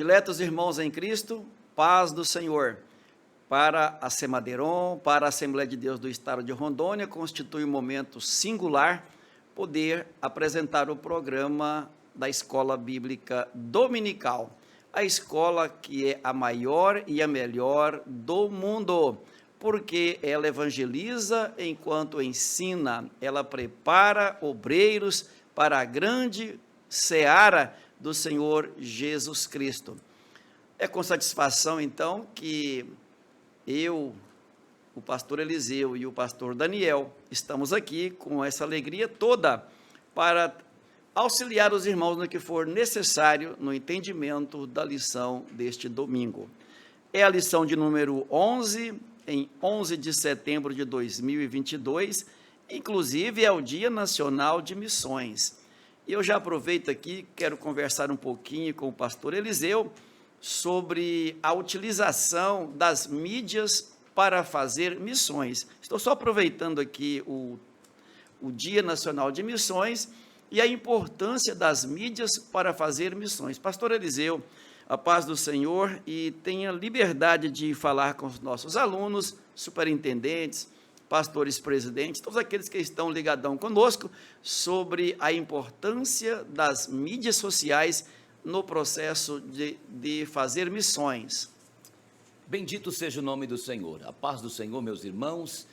Diletos irmãos em Cristo, paz do Senhor. Para a Semadeiron, para a Assembleia de Deus do Estado de Rondônia, constitui um momento singular poder apresentar o programa da Escola Bíblica Dominical, a escola que é a maior e a melhor do mundo, porque ela evangeliza enquanto ensina, ela prepara obreiros para a grande seara do Senhor Jesus Cristo. É com satisfação, então, que eu, o pastor Eliseu e o pastor Daniel, estamos aqui com essa alegria toda para auxiliar os irmãos no que for necessário no entendimento da lição deste domingo. É a lição de número 11, em 11 de setembro de 2022, inclusive é o Dia Nacional de Missões. E eu já aproveito aqui, quero conversar um pouquinho com o pastor Eliseu sobre a utilização das mídias para fazer missões. Estou só aproveitando aqui o Dia Nacional de Missões e a importância das mídias para fazer missões. Pastor Eliseu, a paz do Senhor, e tenha liberdade de falar com os nossos alunos, superintendentes, pastores presidentes, todos aqueles que estão ligadão conosco, sobre a importância das mídias sociais no processo de fazer missões. Bendito seja o nome do Senhor. A paz do Senhor, meus irmãos.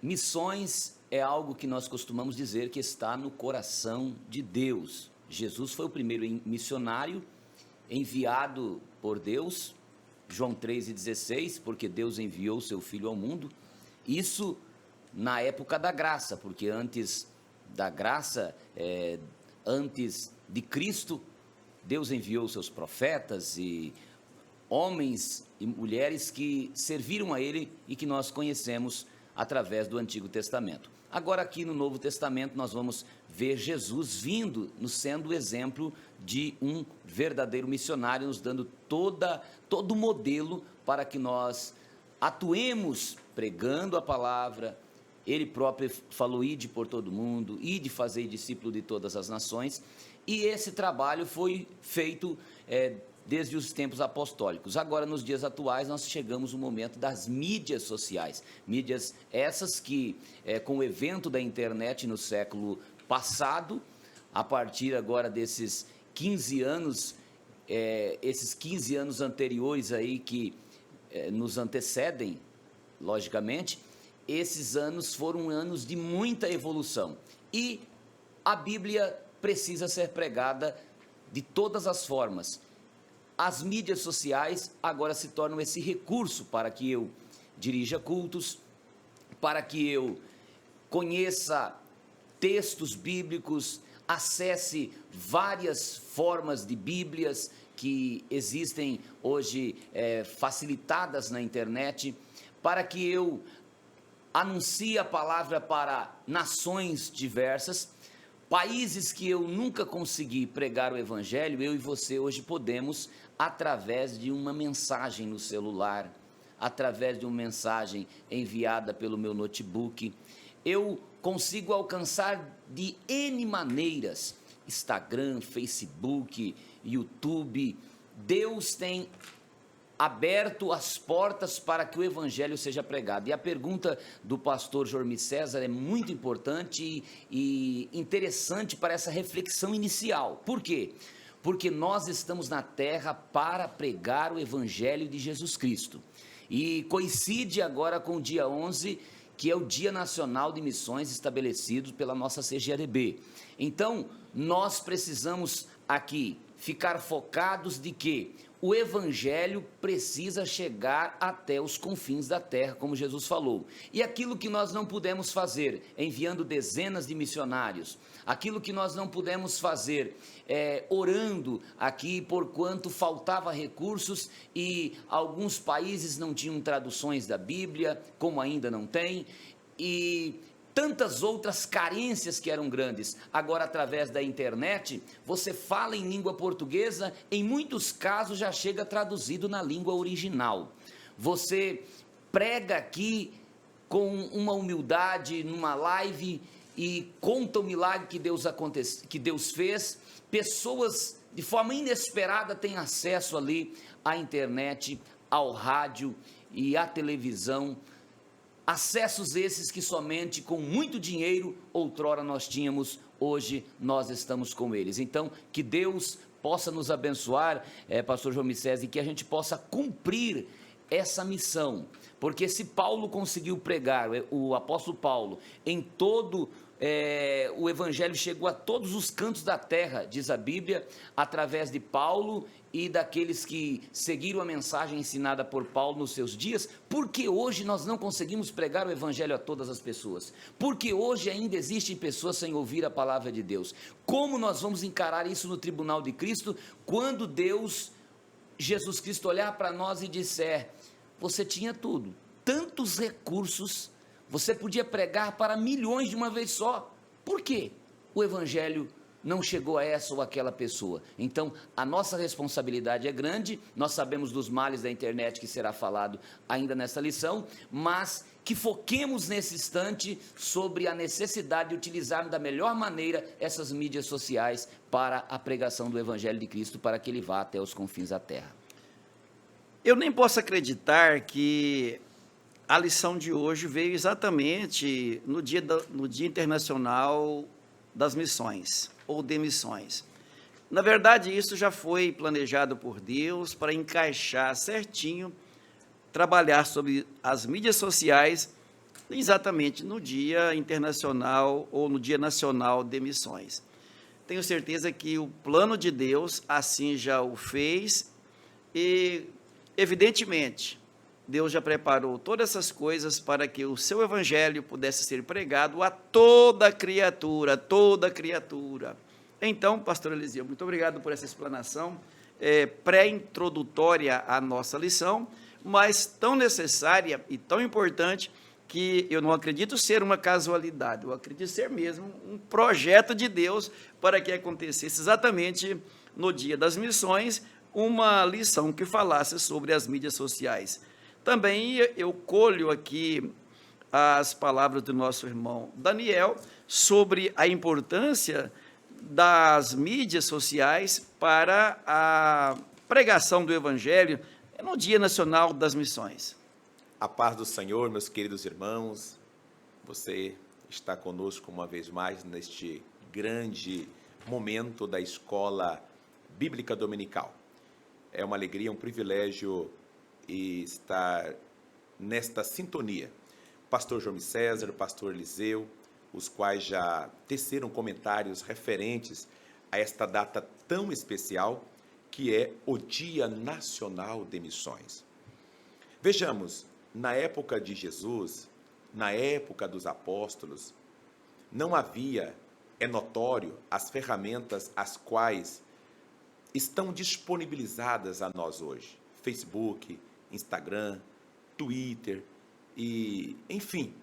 Missões é algo que nós costumamos dizer que está no coração de Deus. Jesus foi o primeiro missionário enviado por Deus, João 3,16, porque Deus enviou o seu Filho ao mundo. Isso na época da graça, porque antes da graça, antes de Cristo, Deus enviou seus profetas e homens e mulheres que serviram a Ele e que nós conhecemos através do Antigo Testamento. Agora aqui no Novo Testamento nós vamos ver Jesus vindo, nos sendo o exemplo de um verdadeiro missionário, nos dando todo o modelo para que nós atuemos pregando a palavra. Ele próprio falou: ide por todo mundo, ide fazer discípulo de todas as nações, e esse trabalho foi feito desde os tempos apostólicos. Agora, nos dias atuais, nós chegamos no momento das mídias sociais, mídias essas que, com o evento da internet no século passado, a partir agora desses 15 anos, esses 15 anos anteriores aí que nos antecedem, logicamente, esses anos foram anos de muita evolução, e a Bíblia precisa ser pregada de todas as formas. As mídias sociais agora se tornam esse recurso para que eu dirija cultos, para que eu conheça textos bíblicos, acesse várias formas de Bíblias que existem hoje facilitadas na internet, para que eu anuncie a palavra para nações diversas, países que eu nunca consegui pregar o Evangelho. Eu e você hoje podemos, através de uma mensagem no celular, através de uma mensagem enviada pelo meu notebook, eu consigo alcançar de N maneiras: Instagram, Facebook, YouTube. Deus tem aberto as portas para que o Evangelho seja pregado. E a pergunta do pastor Jormi César é muito importante e interessante para essa reflexão inicial. Por quê? Porque nós estamos na terra para pregar o Evangelho de Jesus Cristo. E coincide agora com o dia 11, que é o Dia Nacional de Missões estabelecido pela nossa CGADB. Então, nós precisamos aqui ficar focados de que o Evangelho precisa chegar até os confins da terra, como Jesus falou. E aquilo que nós não pudemos fazer, enviando dezenas de missionários, aquilo que nós não pudemos fazer, orando aqui, porquanto faltava recursos e alguns países não tinham traduções da Bíblia, como ainda não tem, e tantas outras carências que eram grandes. Agora, através da internet, você fala em língua portuguesa, em muitos casos já chega traduzido na língua original. Você prega aqui com uma humildade, numa live, e conta o milagre que Deus fez. Pessoas de forma inesperada, têm acesso ali à internet, ao rádio e à televisão. Acessos esses que somente com muito dinheiro outrora nós tínhamos, hoje nós estamos com eles. Então, que Deus possa nos abençoar, pastor João Micésar, e que a gente possa cumprir essa missão, porque se Paulo conseguiu pregar, o apóstolo Paulo, em todo o evangelho chegou a todos os cantos da terra, diz a Bíblia, através de Paulo e daqueles que seguiram a mensagem ensinada por Paulo nos seus dias. Porque hoje nós não conseguimos pregar o evangelho a todas as pessoas? Porque hoje ainda existem pessoas sem ouvir a palavra de Deus. Como nós vamos encarar isso no tribunal de Cristo, quando Jesus Cristo olhar para nós e disser: você tinha tudo, tantos recursos, você podia pregar para milhões de uma vez só, por quê? O evangelho não chegou a essa ou aquela pessoa. Então, a nossa responsabilidade é grande. Nós sabemos dos males da internet, que será falado ainda nessa lição, mas que foquemos nesse instante sobre a necessidade de utilizarmos da melhor maneira essas mídias sociais para a pregação do evangelho de Cristo, para que ele vá até os confins da terra. Eu nem posso acreditar que a lição de hoje veio exatamente no Dia Internacional das Missões, ou de missões. Na verdade, isso já foi planejado por Deus para encaixar certinho, trabalhar sobre as mídias sociais, exatamente no Dia Internacional ou no Dia Nacional de Missões. Tenho certeza que o plano de Deus assim já o fez e, evidentemente, Deus já preparou todas essas coisas para que o seu evangelho pudesse ser pregado a toda criatura, toda criatura. Então, pastor Eliseu, muito obrigado por essa explanação pré-introdutória à nossa lição, mas tão necessária e tão importante que eu não acredito ser uma casualidade, eu acredito ser mesmo um projeto de Deus para que acontecesse exatamente no Dia das Missões uma lição que falasse sobre as mídias sociais. Também eu colho aqui as palavras do nosso irmão Daniel sobre a importância das mídias sociais para a pregação do Evangelho no Dia Nacional das Missões. A paz do Senhor, meus queridos irmãos, você está conosco uma vez mais neste grande momento da Escola Bíblica Dominical. É uma alegria, um privilégio estar nesta sintonia. Pastor João César, pastor Eliseu, os quais já teceram comentários referentes a esta data tão especial, que é o Dia Nacional de Missões. Vejamos, na época de Jesus, na época dos apóstolos, não havia, é notório, as ferramentas as quais estão disponibilizadas a nós hoje. Facebook, Instagram, Twitter, e, enfim,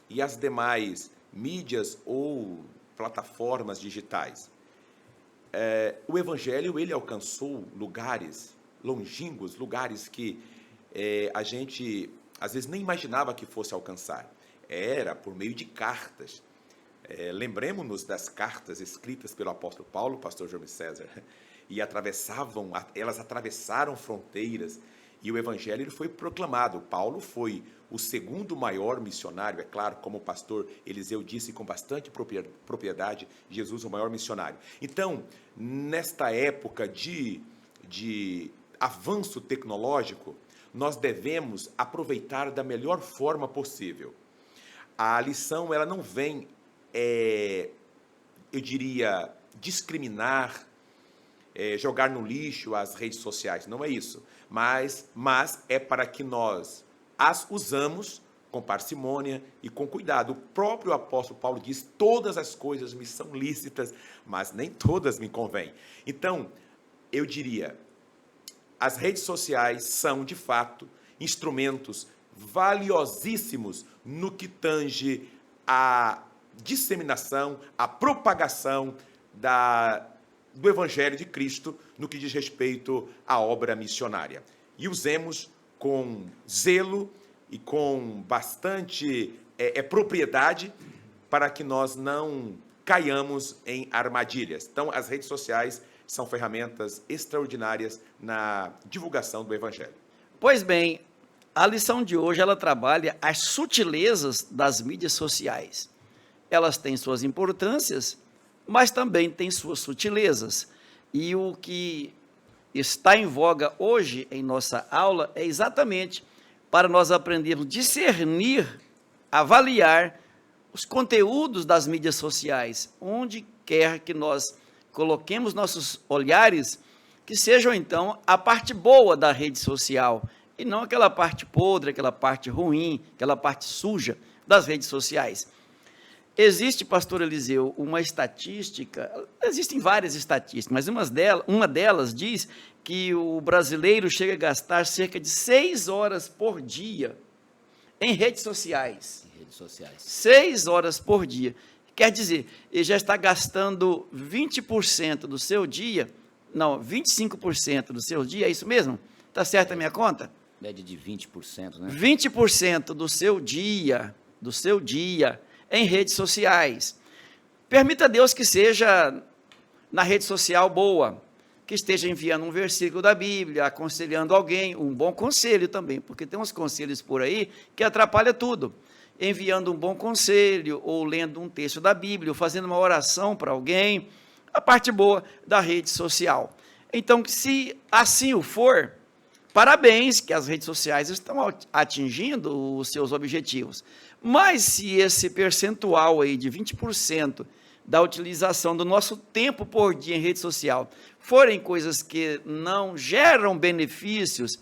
e as demais mídias ou plataformas digitais. O Evangelho, ele alcançou lugares longínquos, lugares que a gente, às vezes, nem imaginava que fosse alcançar. Era por meio de cartas. Lembremos-nos das cartas escritas pelo apóstolo Paulo, pastor João César, e elas atravessaram fronteiras, e o Evangelho ele foi proclamado. Paulo foi o segundo maior missionário, é claro, como o pastor Eliseu disse com bastante propriedade, Jesus o maior missionário. Então, nesta época de avanço tecnológico, nós devemos aproveitar da melhor forma possível. A lição, ela não vem, eu diria, discriminar, jogar no lixo as redes sociais, não é isso, mas é para que nós as usamos com parcimônia e com cuidado. O próprio apóstolo Paulo diz: todas as coisas me são lícitas, mas nem todas me convêm. Então, eu diria, as redes sociais são, de fato, instrumentos valiosíssimos no que tange a disseminação, a propagação do Evangelho de Cristo no que diz respeito à obra missionária. E usemos com zelo e com bastante propriedade para que nós não caiamos em armadilhas. Então, as redes sociais são ferramentas extraordinárias na divulgação do Evangelho. Pois bem, a lição de hoje ela trabalha as sutilezas das mídias sociais. Elas têm suas importâncias, mas também têm suas sutilezas. E o que está em voga hoje em nossa aula é exatamente para nós aprendermos a discernir, avaliar os conteúdos das mídias sociais, onde quer que nós coloquemos nossos olhares, que sejam então a parte boa da rede social, e não aquela parte podre, aquela parte ruim, aquela parte suja das redes sociais. Existe, pastor Eliseu, uma estatística, existem várias estatísticas, mas uma delas diz que o brasileiro chega a gastar cerca de 6 horas por dia em redes sociais. 6 horas por dia. Quer dizer, ele já está gastando 20% do seu dia, não, 25% do seu dia, é isso mesmo? Está certa a minha conta? Média de 20%, né? 20% do seu dia, em redes sociais. Permita a Deus que seja na rede social boa, que esteja enviando um versículo da Bíblia, aconselhando alguém, um bom conselho também, porque tem uns conselhos por aí que atrapalham tudo. Enviando um bom conselho, ou lendo um texto da Bíblia, ou fazendo uma oração para alguém, a parte boa da rede social. Então, se assim o for, parabéns, que as redes sociais estão atingindo os seus objetivos. Mas se esse percentual aí de 20% da utilização do nosso tempo por dia em rede social forem coisas que não geram benefícios,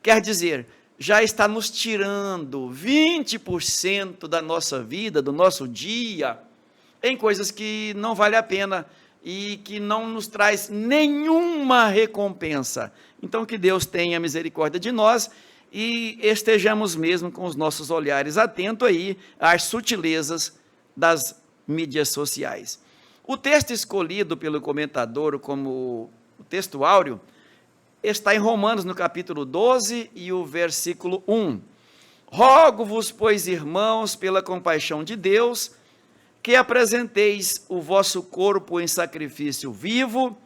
quer dizer, já está nos tirando 20% da nossa vida, do nosso dia, em coisas que não vale a pena e que não nos traz nenhuma recompensa. Então, que Deus tenha misericórdia de nós e estejamos mesmo com os nossos olhares atentos aí às sutilezas das mídias sociais. O texto escolhido pelo comentador como o texto áureo está em Romanos, no capítulo 12 e o versículo 1. Rogo-vos, pois, irmãos, pela compaixão de Deus, que apresenteis o vosso corpo em sacrifício vivo,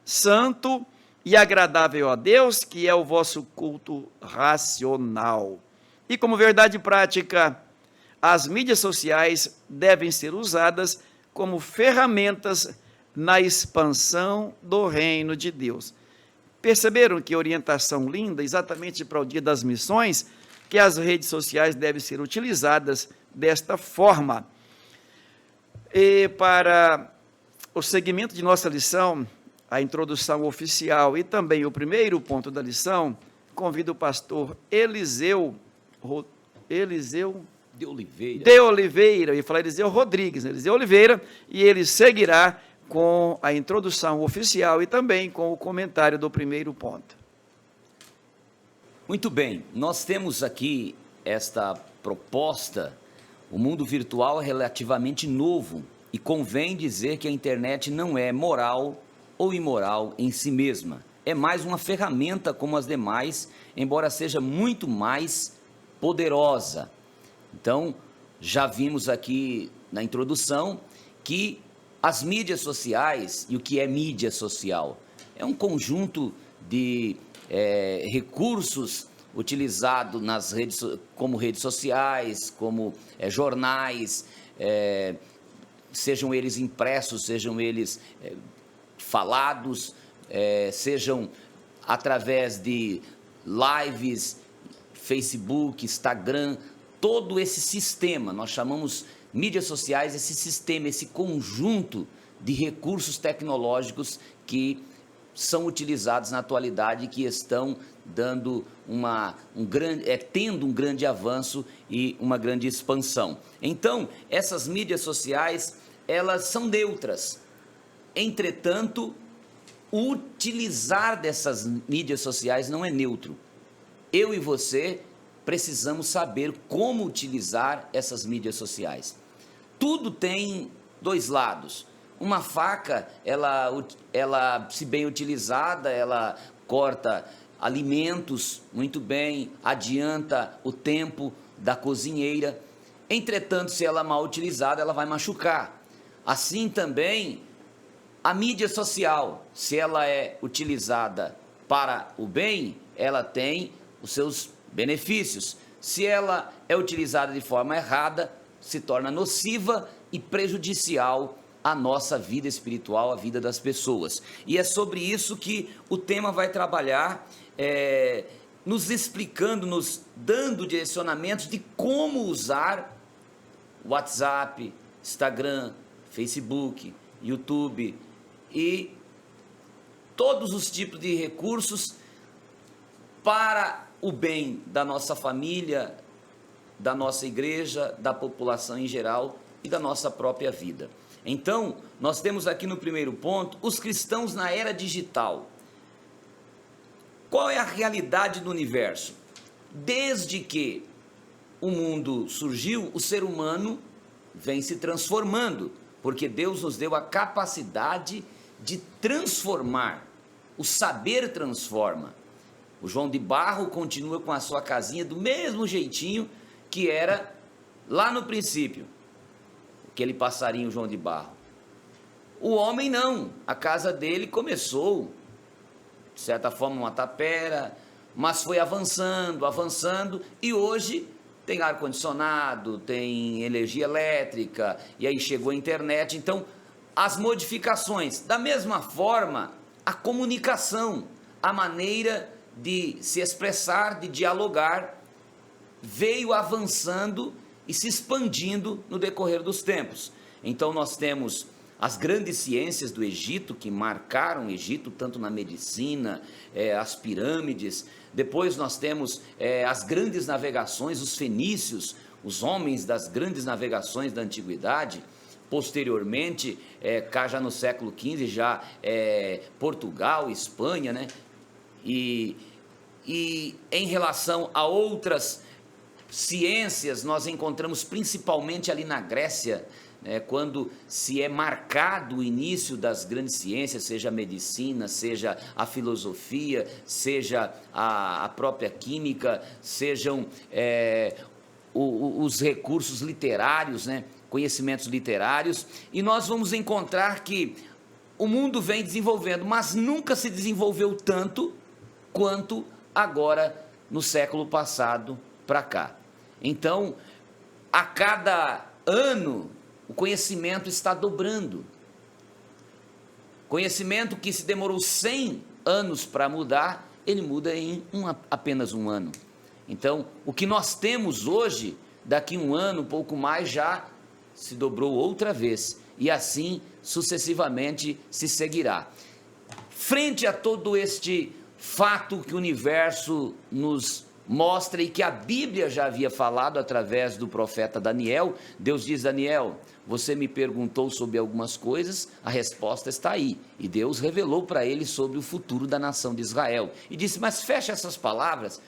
santo e agradável a Deus, que é o vosso culto racional. E como verdade prática, as mídias sociais devem ser usadas como ferramentas na expansão do reino de Deus. Perceberam que orientação linda, exatamente para o Dia das Missões, que as redes sociais devem ser utilizadas desta forma. E para o segmento de nossa lição, a introdução oficial e também o primeiro ponto da lição, convido o pastor Eliseu de Oliveira, eu ia falar Eliseu Rodrigues, Eliseu Oliveira, e ele seguirá com a introdução oficial e também com o comentário do primeiro ponto. Muito bem, nós temos aqui esta proposta. O mundo virtual é relativamente novo e convém dizer que a internet não é moral ou imoral em si mesma. É mais uma ferramenta como as demais, embora seja muito mais poderosa. Então, já vimos aqui na introdução que as mídias sociais, e o que é mídia social? É um conjunto de recursos utilizados nas redes, como redes sociais, como jornais, sejam eles impressos, sejam eles falados, sejam através de lives, Facebook, Instagram, todo esse sistema, nós chamamos mídias sociais, esse sistema, esse conjunto de recursos tecnológicos que são utilizados na atualidade e que estão dando tendo um grande avanço e uma grande expansão. Então, essas mídias sociais, elas são neutras. Entretanto, o utilizar dessas mídias sociais não é neutro. Eu e você precisamos saber como utilizar essas mídias sociais. Tudo tem dois lados. Uma faca, ela se bem utilizada, ela corta alimentos muito bem, adianta o tempo da cozinheira. Entretanto, se ela é mal utilizada, ela vai machucar. Assim também, A mídia social, se ela é utilizada para o bem, ela tem os seus benefícios. Se ela é utilizada de forma errada, se torna nociva e prejudicial à nossa vida espiritual, à vida das pessoas. E é sobre isso que o tema vai trabalhar, nos explicando, nos dando direcionamentos de como usar WhatsApp, Instagram, Facebook, YouTube e todos os tipos de recursos para o bem da nossa família, da nossa igreja, da população em geral e da nossa própria vida. Então, nós temos aqui no primeiro ponto, os cristãos na era digital. Qual é a realidade do universo? Desde que o mundo surgiu, o ser humano vem se transformando, porque Deus nos deu a capacidade de transformar. O saber transforma. O João de Barro continua com a sua casinha do mesmo jeitinho que era lá no princípio, aquele passarinho João de Barro. O homem não, a casa dele começou, de certa forma, uma tapera, mas foi avançando, e hoje tem ar-condicionado, tem energia elétrica, e aí chegou a internet. Então, as modificações, da mesma forma, a comunicação, a maneira de se expressar, de dialogar, veio avançando e se expandindo no decorrer dos tempos. Então nós temos as grandes ciências do Egito, que marcaram o Egito, tanto na medicina, as pirâmides. Depois nós temos as grandes navegações, os fenícios, os homens das grandes navegações da antiguidade. Posteriormente, cá já no século XV, já Portugal, Espanha, né? E em relação a outras ciências, nós encontramos principalmente ali na Grécia, quando se é marcado o início das grandes ciências, seja a medicina, seja a filosofia, seja a própria química, sejam os recursos literários, né? Conhecimentos literários, e nós vamos encontrar que o mundo vem desenvolvendo, mas nunca se desenvolveu tanto quanto agora no século passado para cá. Então, a cada ano, o conhecimento está dobrando. Conhecimento que se demorou 100 anos para mudar, ele muda em apenas um ano. Então, o que nós temos hoje, daqui um ano, pouco mais, já se dobrou outra vez. E assim, sucessivamente, se seguirá. Frente a todo este fato que o universo nos mostra e que a Bíblia já havia falado através do profeta Daniel, Deus diz: Daniel, você me perguntou sobre algumas coisas, a resposta está aí. E Deus revelou para ele sobre o futuro da nação de Israel. E disse: mas fecha essas palavras,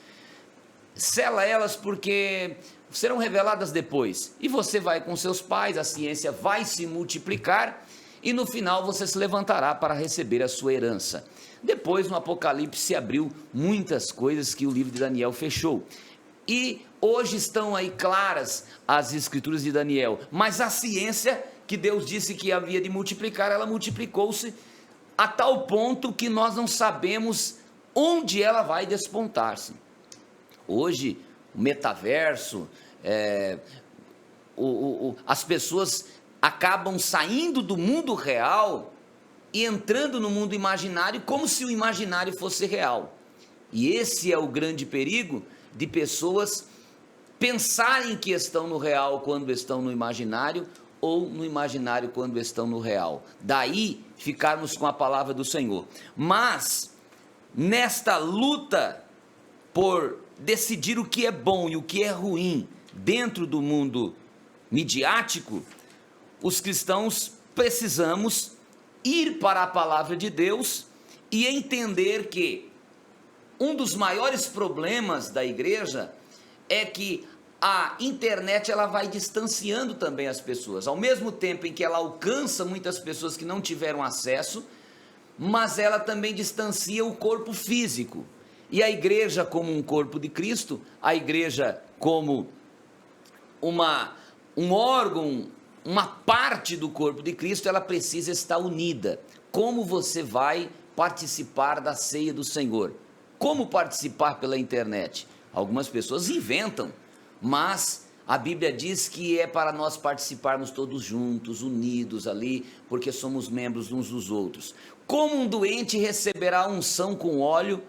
sela elas, porque serão reveladas depois. E você vai com seus pais, a ciência vai se multiplicar, e no final você se levantará para receber a sua herança. Depois, no Apocalipse, se abriu muitas coisas que o livro de Daniel fechou. E hoje estão aí claras as escrituras de Daniel, mas a ciência que Deus disse que havia de multiplicar, ela multiplicou-se a tal ponto que nós não sabemos onde ela vai despontar-se. Hoje, o metaverso, as pessoas acabam saindo do mundo real e entrando no mundo imaginário, como se o imaginário fosse real. E esse é o grande perigo de pessoas pensarem que estão no real quando estão no imaginário, ou no imaginário quando estão no real. Daí ficarmos com a palavra do Senhor. Mas nesta luta por decidir o que é bom e o que é ruim dentro do mundo midiático, os cristãos precisamos ir para a palavra de Deus e entender que um dos maiores problemas da igreja é que a internet ela vai distanciando também as pessoas, ao mesmo tempo em que ela alcança muitas pessoas que não tiveram acesso, mas ela também distancia o corpo físico. E a igreja como um corpo de Cristo, a igreja como um órgão, uma parte do corpo de Cristo, ela precisa estar unida. como você vai participar da ceia do Senhor. Como participar pela internet? Algumas pessoas inventam, mas a Bíblia diz que é para nós participarmos todos juntos, unidos ali, porque somos membros uns dos outros. Como um doente receberá a unção com óleo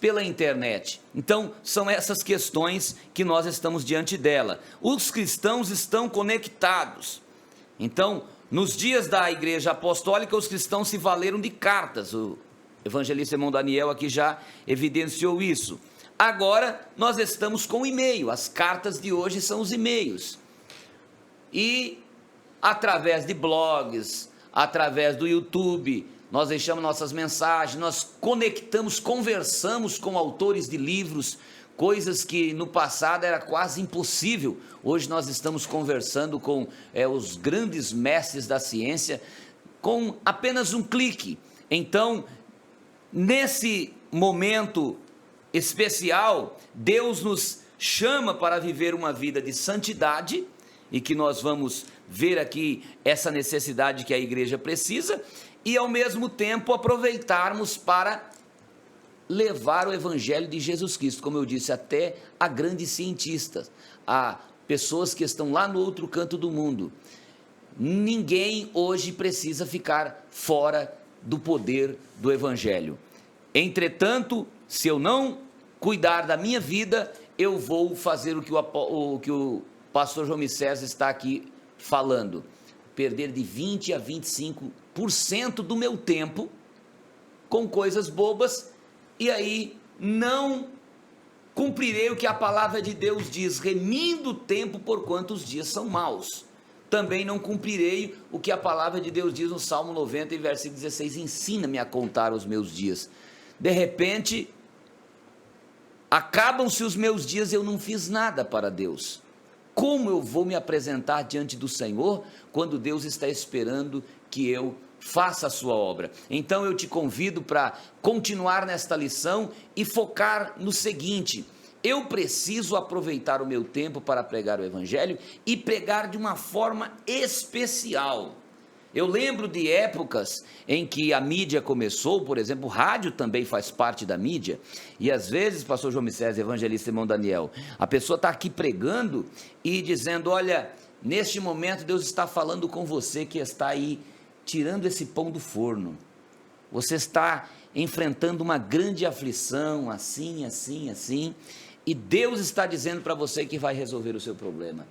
pela internet? Então, são essas questões que nós estamos diante dela. Os cristãos estão conectados. Então, nos dias da Igreja Apostólica, os cristãos se valeram de cartas. O evangelista irmão Daniel aqui já evidenciou isso. Agora, nós estamos com e-mail. As cartas de hoje são os e-mails. E, através de blogs, através do YouTube, nós deixamos nossas mensagens, nós conectamos, conversamos com autores de livros, coisas que no passado era quase impossível. Hoje nós estamos conversando com os grandes mestres da ciência com apenas um clique. Então, nesse momento especial, Deus nos chama para viver uma vida de santidade, e que nós vamos ver aqui essa necessidade que a igreja precisa, e ao mesmo tempo aproveitarmos para levar o evangelho de Jesus Cristo, como eu disse, até a grandes cientistas, a pessoas que estão lá no outro canto do mundo. Ninguém hoje precisa ficar fora do poder do evangelho. Entretanto, se eu não cuidar da minha vida, eu vou fazer o que o pastor João César está aqui falando, perder de 20 a 25% do meu tempo com coisas bobas, e aí não cumprirei o que a palavra de Deus diz, remindo o tempo por quantos dias são maus. Também não cumprirei o que a palavra de Deus diz no Salmo 90, e versículo 16, ensina-me a contar os meus dias. De repente, acabam-se os meus dias e eu não fiz nada para Deus. Como eu vou me apresentar diante do Senhor, quando Deus está esperando que eu faça a sua obra? Então eu te convido para continuar nesta lição e focar no seguinte: eu preciso aproveitar o meu tempo para pregar o evangelho, e pregar de uma forma especial. Eu lembro de épocas em que a mídia começou, por exemplo, o rádio também faz parte da mídia, e às vezes, pastor João César, evangelista irmão Daniel, a pessoa está aqui pregando e dizendo: olha, neste momento Deus está falando com você que está aí tirando esse pão do forno, você está enfrentando uma grande aflição, assim, assim, assim, e Deus está dizendo para você que vai resolver o seu problema.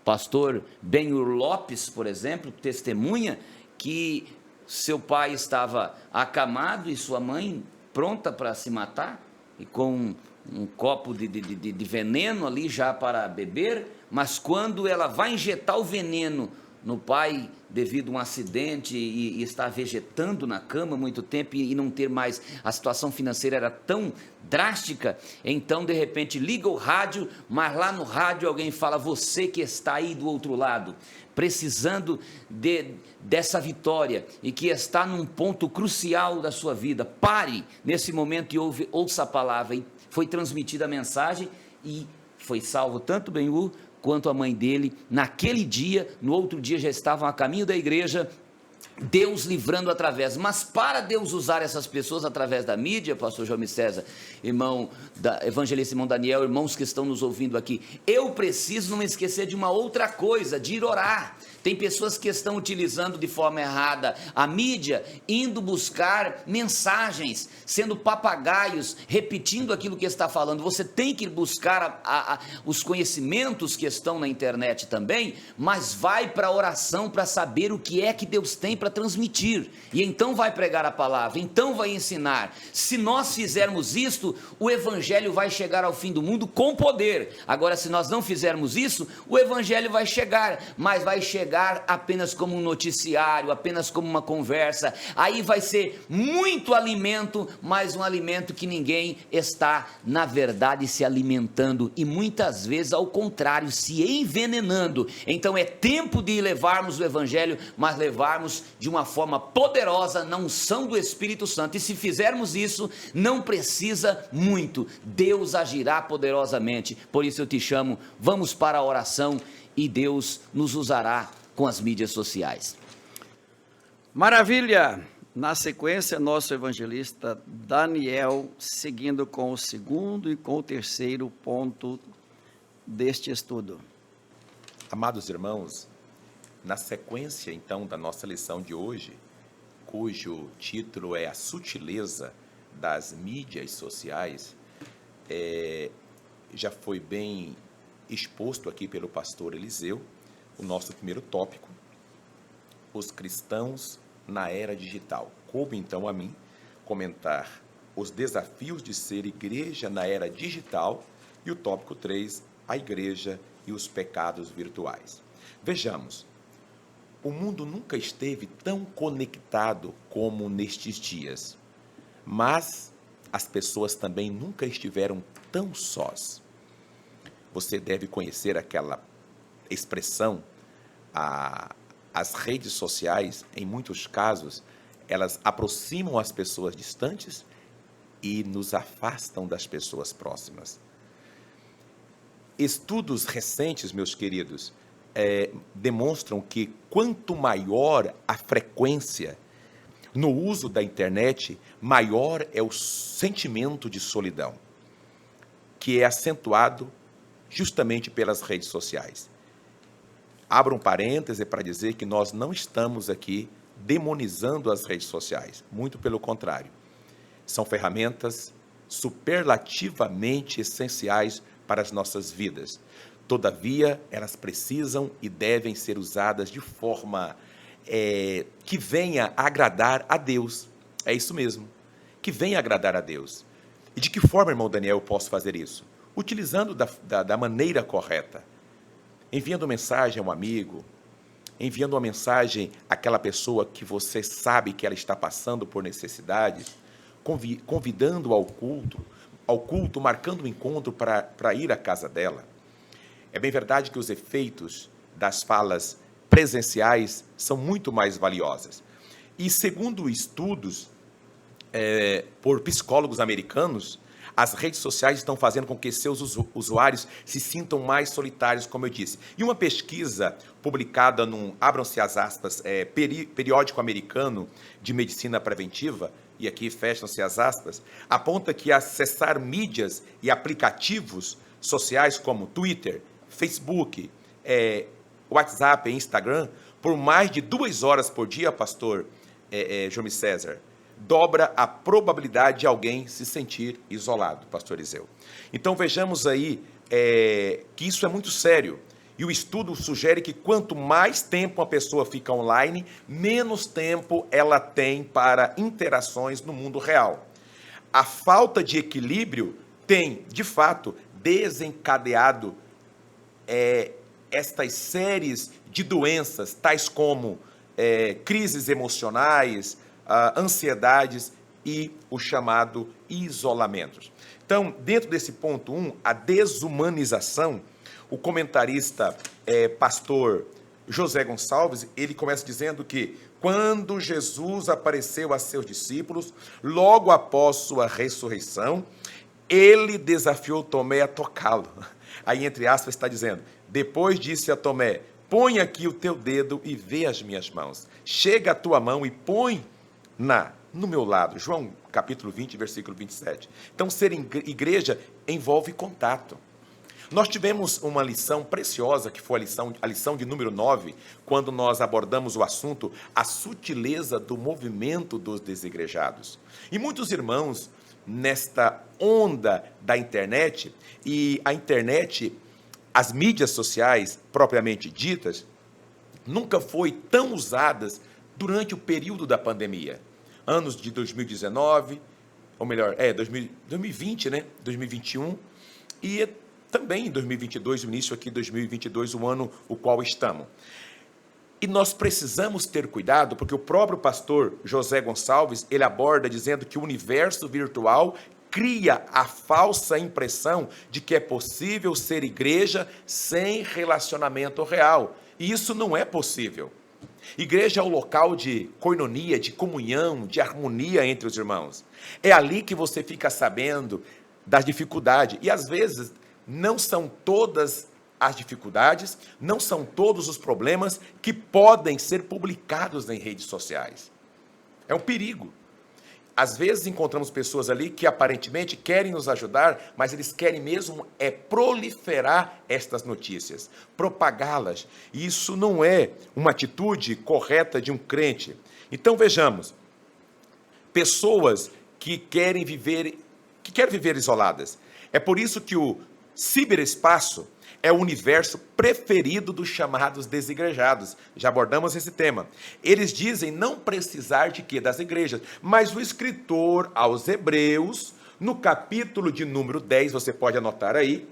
Pastor Benhur Lopes, por exemplo, testemunha que seu pai estava acamado e sua mãe pronta para se matar, e com um copo de veneno ali já para beber, mas quando ela vai injetar o veneno no pai, devido a um acidente, e estar vegetando na cama muito tempo, e não ter mais, a situação financeira era tão drástica, então de repente liga o rádio, mas lá no rádio alguém fala: você que está aí do outro lado, precisando dessa vitória, e que está num ponto crucial da sua vida, pare nesse momento e ouça a palavra. E foi transmitida a mensagem, e foi salvo tanto Benhur quanto a mãe dele. Naquele dia, no outro dia já estavam a caminho da igreja, Deus livrando através. Mas para Deus usar essas pessoas através da mídia, pastor João César, irmão evangelista irmão Daniel, irmãos que estão nos ouvindo aqui, eu preciso não esquecer de uma outra coisa, de ir orar. Tem pessoas que estão utilizando de forma errada a mídia, indo buscar mensagens, sendo papagaios, repetindo aquilo que está falando. Você tem que buscar os conhecimentos que estão na internet também, mas vai para a oração para saber o que é que Deus tem para transmitir, e então vai pregar a palavra, então vai ensinar. Se nós fizermos isto, o evangelho vai chegar ao fim do mundo com poder. Agora, se nós não fizermos isso, o evangelho vai chegar, mas vai chegar apenas como um noticiário, apenas como uma conversa. Aí vai ser muito alimento, mas um alimento que ninguém está, na verdade, se alimentando, e muitas vezes, ao contrário, se envenenando. Então é tempo de levarmos o evangelho, mas levarmos de uma forma poderosa, na unção do Espírito Santo. E se fizermos isso, não precisa muito, Deus agirá poderosamente. Por isso eu te chamo, vamos para a oração, e Deus nos usará com as mídias sociais. Maravilha! Na sequência, nosso evangelista Daniel, seguindo com o segundo e com o terceiro ponto deste estudo. Amados irmãos, na sequência, então, da nossa lição de hoje, cujo título é A Sutileza das Mídias Sociais, já foi bem exposto aqui pelo pastor Eliseu, o nosso primeiro tópico, os cristãos na era digital. Coube, então, a mim comentar os desafios de ser igreja na era digital e o tópico 3, a igreja e os pecados virtuais. Vejamos, o mundo nunca esteve tão conectado como nestes dias, mas as pessoas também nunca estiveram tão sós. Você deve conhecer aquela expressão, as redes sociais, em muitos casos, elas aproximam as pessoas distantes e nos afastam das pessoas próximas. Estudos recentes, meus queridos, demonstram que quanto maior a frequência no uso da internet, maior é o sentimento de solidão, que é acentuado justamente pelas redes sociais. Abro um parêntese para dizer que nós não estamos aqui demonizando as redes sociais, muito pelo contrário. São ferramentas superlativamente essenciais para as nossas vidas. Todavia, elas precisam e devem ser usadas de forma que venha agradar a Deus. É isso mesmo, que venha agradar a Deus. E de que forma, irmão Daniel, eu posso fazer isso? Utilizando da maneira correta. Enviando mensagem a um amigo, enviando uma mensagem àquela pessoa que você sabe que ela está passando por necessidades, convidando ao culto, marcando um encontro para ir à casa dela. É bem verdade que os efeitos das falas presenciais são muito mais valiosas. E segundo estudos por psicólogos americanos, as redes sociais estão fazendo com que seus usuários se sintam mais solitários, como eu disse. E uma pesquisa publicada num, abram-se as aspas, periódico americano de medicina preventiva, e aqui fecham-se as aspas, aponta que acessar mídias e aplicativos sociais como Twitter, Facebook, WhatsApp e Instagram, por mais de 2 horas por dia, pastor João César, dobra a probabilidade de alguém se sentir isolado, pastor Eliseu. Então vejamos aí que isso é muito sério. E o estudo sugere que quanto mais tempo uma pessoa fica online, menos tempo ela tem para interações no mundo real. A falta de equilíbrio tem, de fato, desencadeado estas séries de doenças, tais como crises emocionais, ansiedades e o chamado isolamento. Então, dentro desse ponto 1, a desumanização, o comentarista pastor José Gonçalves, ele começa dizendo que quando Jesus apareceu a seus discípulos, logo após sua ressurreição, ele desafiou Tomé a tocá-lo. Aí, entre aspas, está dizendo, depois disse a Tomé, põe aqui o teu dedo e vê as minhas mãos. Chega a tua mão e põe no meu lado. João, capítulo 20, versículo 27. Então, ser igreja envolve contato. Nós tivemos uma lição preciosa, que foi a lição de número 9, quando nós abordamos o assunto, a sutileza do movimento dos desigrejados. E muitos irmãos, nesta onda da internet, e a internet, as mídias sociais, propriamente ditas, nunca foi tão usadas durante o período da pandemia. Anos de 2019, ou melhor, 2020, né? 2021, e também em 2022, o início aqui de 2022, o ano o qual estamos. E nós precisamos ter cuidado, porque o próprio pastor José Gonçalves, ele aborda dizendo que o universo virtual cria a falsa impressão de que é possível ser igreja sem relacionamento real. E isso não é possível. Igreja é o local de coinonia, de comunhão, de harmonia entre os irmãos. É ali que você fica sabendo das dificuldades. E às vezes não são todas as dificuldades, não são todos os problemas que podem ser publicados em redes sociais. É um perigo. Às vezes encontramos pessoas ali que aparentemente querem nos ajudar, mas eles querem mesmo proliferar estas notícias, propagá-las. E isso não é uma atitude correta de um crente. Então vejamos, pessoas que querem viver isoladas. É por isso que o ciberespaço é o universo preferido dos chamados desigrejados. Já abordamos esse tema. Eles dizem não precisar de quê? Das igrejas. Mas o escritor aos Hebreus, no capítulo de número 10, você pode anotar aí,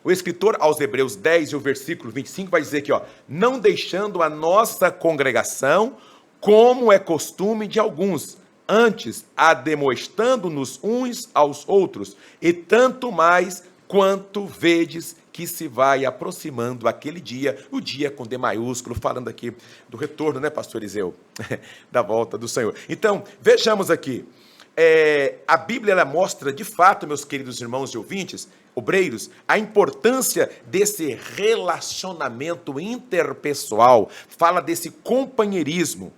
o escritor aos Hebreus 10 e o versículo 25 vai dizer aqui, não deixando a nossa congregação, como é costume de alguns, antes ademoestando-nos uns aos outros, e tanto mais quanto vedes que se vai aproximando aquele dia, o dia com D maiúsculo, falando aqui do retorno, né, pastor Eliseu? Da volta do Senhor. Então, vejamos aqui, a Bíblia ela mostra, de fato, meus queridos irmãos e ouvintes, obreiros, a importância desse relacionamento interpessoal, fala desse companheirismo.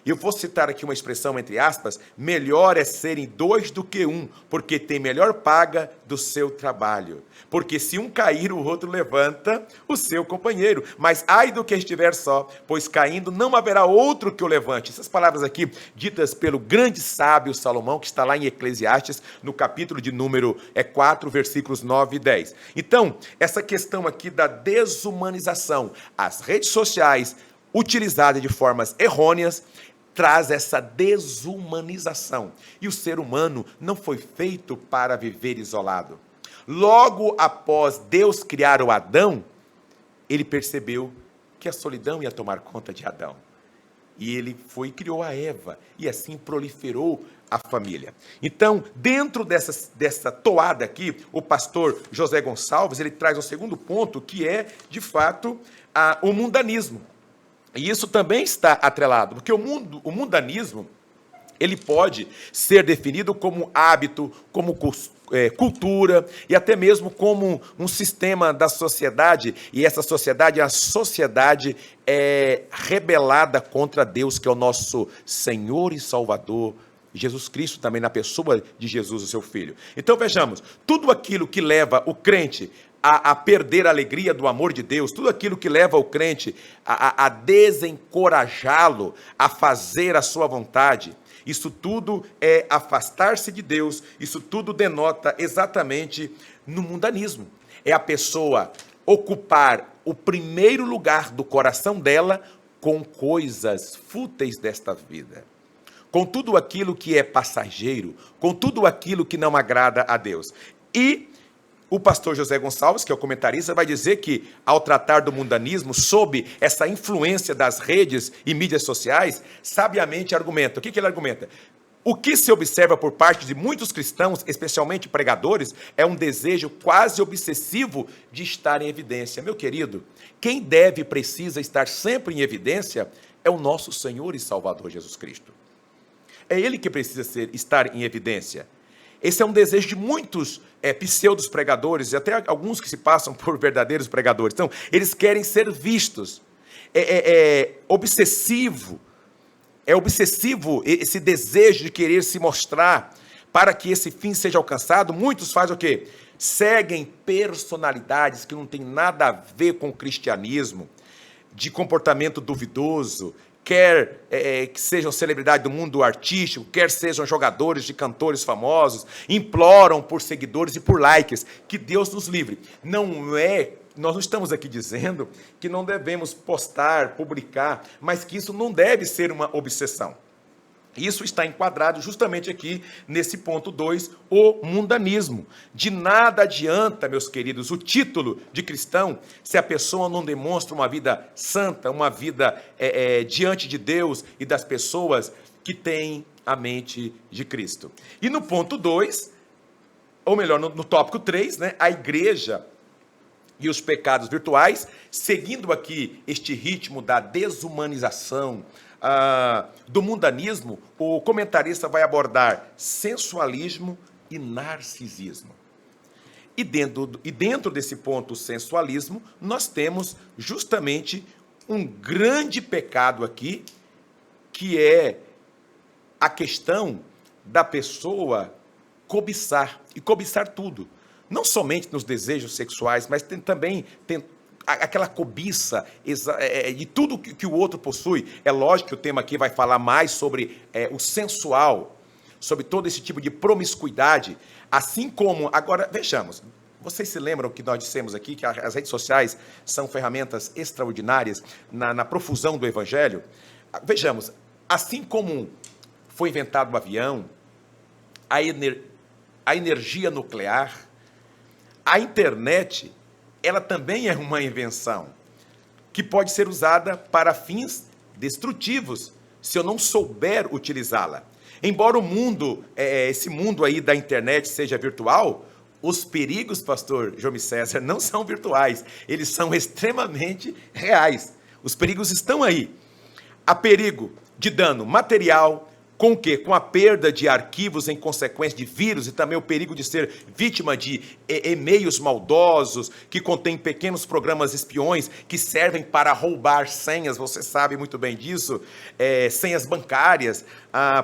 Eu vou citar aqui uma expressão entre aspas, melhor é serem dois do que um, porque tem melhor paga do seu trabalho. Porque se um cair, o outro levanta o seu companheiro. Mas ai do que estiver só, pois caindo não haverá outro que o levante. Essas palavras aqui, ditas pelo grande sábio Salomão, que está lá em Eclesiastes, no capítulo de número 4, versículos 9 e 10. Então, essa questão aqui da desumanização, as redes sociais, utilizadas de formas errôneas, traz essa desumanização. E o ser humano não foi feito para viver isolado. Logo após Deus criar o Adão, ele percebeu que a solidão ia tomar conta de Adão. E ele foi e criou a Eva, e assim proliferou a família. Então, dentro dessa toada aqui, o pastor José Gonçalves, ele traz um segundo ponto, que é, de fato, o mundanismo. E isso também está atrelado, porque o mundanismo, ele pode ser definido como hábito, como cultura e até mesmo como um sistema da sociedade, e essa sociedade é a sociedade rebelada contra Deus, que é o nosso Senhor e Salvador, Jesus Cristo, também na pessoa de Jesus, o seu Filho. Então vejamos, tudo aquilo que leva o crente a perder a alegria do amor de Deus, tudo aquilo que leva o crente a desencorajá-lo a fazer a sua vontade, isso tudo é afastar-se de Deus, isso tudo denota exatamente no mundanismo. É a pessoa ocupar o primeiro lugar do coração dela com coisas fúteis desta vida, com tudo aquilo que é passageiro, com tudo aquilo que não agrada a Deus. E o pastor José Gonçalves, que é o comentarista, vai dizer que, ao tratar do mundanismo, sob essa influência das redes e mídias sociais, sabiamente argumenta. O que ele argumenta? O que se observa por parte de muitos cristãos, especialmente pregadores, é um desejo quase obsessivo de estar em evidência. Meu querido, quem deve e precisa estar sempre em evidência é o nosso Senhor e Salvador Jesus Cristo. É Ele que precisa estar em evidência. Esse é um desejo de muitos pseudos pregadores, e até alguns que se passam por verdadeiros pregadores. Então, eles querem ser vistos. É obsessivo esse desejo de querer se mostrar para que esse fim seja alcançado. Muitos fazem o quê? Seguem personalidades que não têm nada a ver com o cristianismo, de comportamento duvidoso, quer que sejam celebridades do mundo artístico, quer sejam jogadores de cantores famosos, imploram por seguidores e por likes, que Deus nos livre. Nós não estamos aqui dizendo que não devemos postar, publicar, mas que isso não deve ser uma obsessão. Isso está enquadrado justamente aqui nesse ponto 2, o mundanismo. De nada adianta, meus queridos, o título de cristão, se a pessoa não demonstra uma vida santa, uma vida diante de Deus e das pessoas que têm a mente de Cristo. E no ponto 2, ou melhor, no tópico 3, né, a igreja e os pecados virtuais, seguindo aqui este ritmo da desumanização, do mundanismo, o comentarista vai abordar sensualismo e narcisismo. E dentro desse ponto, o sensualismo, nós temos justamente um grande pecado aqui, que é a questão da pessoa cobiçar, e cobiçar tudo. Não somente nos desejos sexuais, mas também aquela cobiça de tudo que o outro possui. É lógico que o tema aqui vai falar mais sobre o sensual, sobre todo esse tipo de promiscuidade, assim como... Agora, vejamos, vocês se lembram que nós dissemos aqui que as redes sociais são ferramentas extraordinárias na profusão do evangelho? Vejamos, assim como foi inventado o avião, a energia nuclear, a internet, ela também é uma invenção que pode ser usada para fins destrutivos, se eu não souber utilizá-la. Embora o mundo, esse mundo aí da internet seja virtual, os perigos, pastor João César, não são virtuais, eles são extremamente reais. Os perigos estão aí. Há perigo de dano material, com o quê? Com a perda de arquivos em consequência de vírus e também o perigo de ser vítima de e-mails maldosos que contêm pequenos programas espiões que servem para roubar senhas, você sabe muito bem disso, senhas bancárias,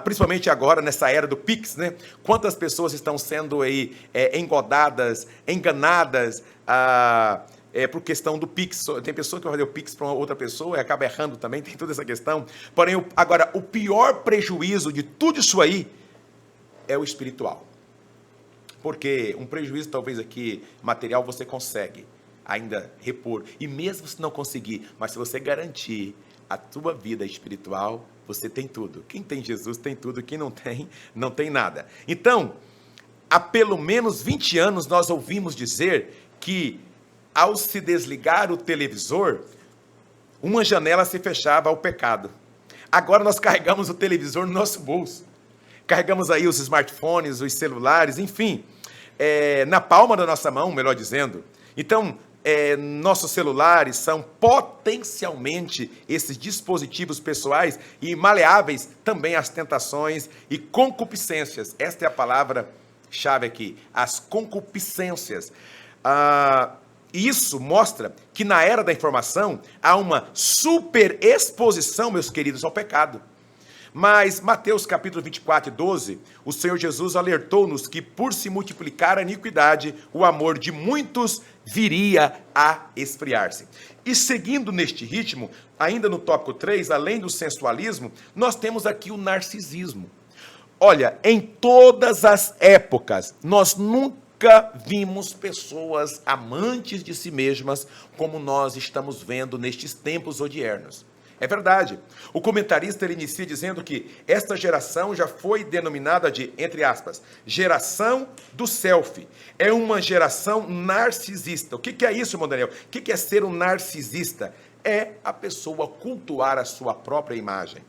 principalmente agora nessa era do Pix, né? Quantas pessoas estão sendo aí engodadas, enganadas, por questão do Pix. Tem pessoa que vai fazer o Pix para outra pessoa e acaba errando também, tem toda essa questão. Porém, agora, o pior prejuízo de tudo isso aí é o espiritual. Porque um prejuízo, talvez aqui, material, você consegue ainda repor. E mesmo se não conseguir, mas se você garantir a tua vida espiritual, você tem tudo. Quem tem Jesus tem tudo, quem não tem, não tem nada. Então, há pelo menos 20 anos nós ouvimos dizer que ao se desligar o televisor, uma janela se fechava ao pecado. Agora nós carregamos o televisor no nosso bolso. Carregamos aí os smartphones, os celulares, enfim, na palma da nossa mão, melhor dizendo. Então, nossos celulares são potencialmente esses dispositivos pessoais e maleáveis também às tentações e concupiscências. Esta é a palavra-chave aqui, as concupiscências. Isso mostra que na era da informação há uma superexposição, meus queridos, ao pecado. Mas Mateus capítulo 24, 12, o Senhor Jesus alertou-nos que por se multiplicar a iniquidade, o amor de muitos viria a esfriar-se. E seguindo neste ritmo, ainda no tópico 3, além do sensualismo, nós temos aqui o narcisismo. Olha, em todas as épocas, nós nunca vimos pessoas amantes de si mesmas como nós estamos vendo nestes tempos odiernos. É verdade. O comentarista ele inicia dizendo que esta geração já foi denominada de, entre aspas, geração do selfie. É uma geração narcisista. O que é isso, irmão Daniel? O que é ser um narcisista? É a pessoa cultuar a sua própria imagem.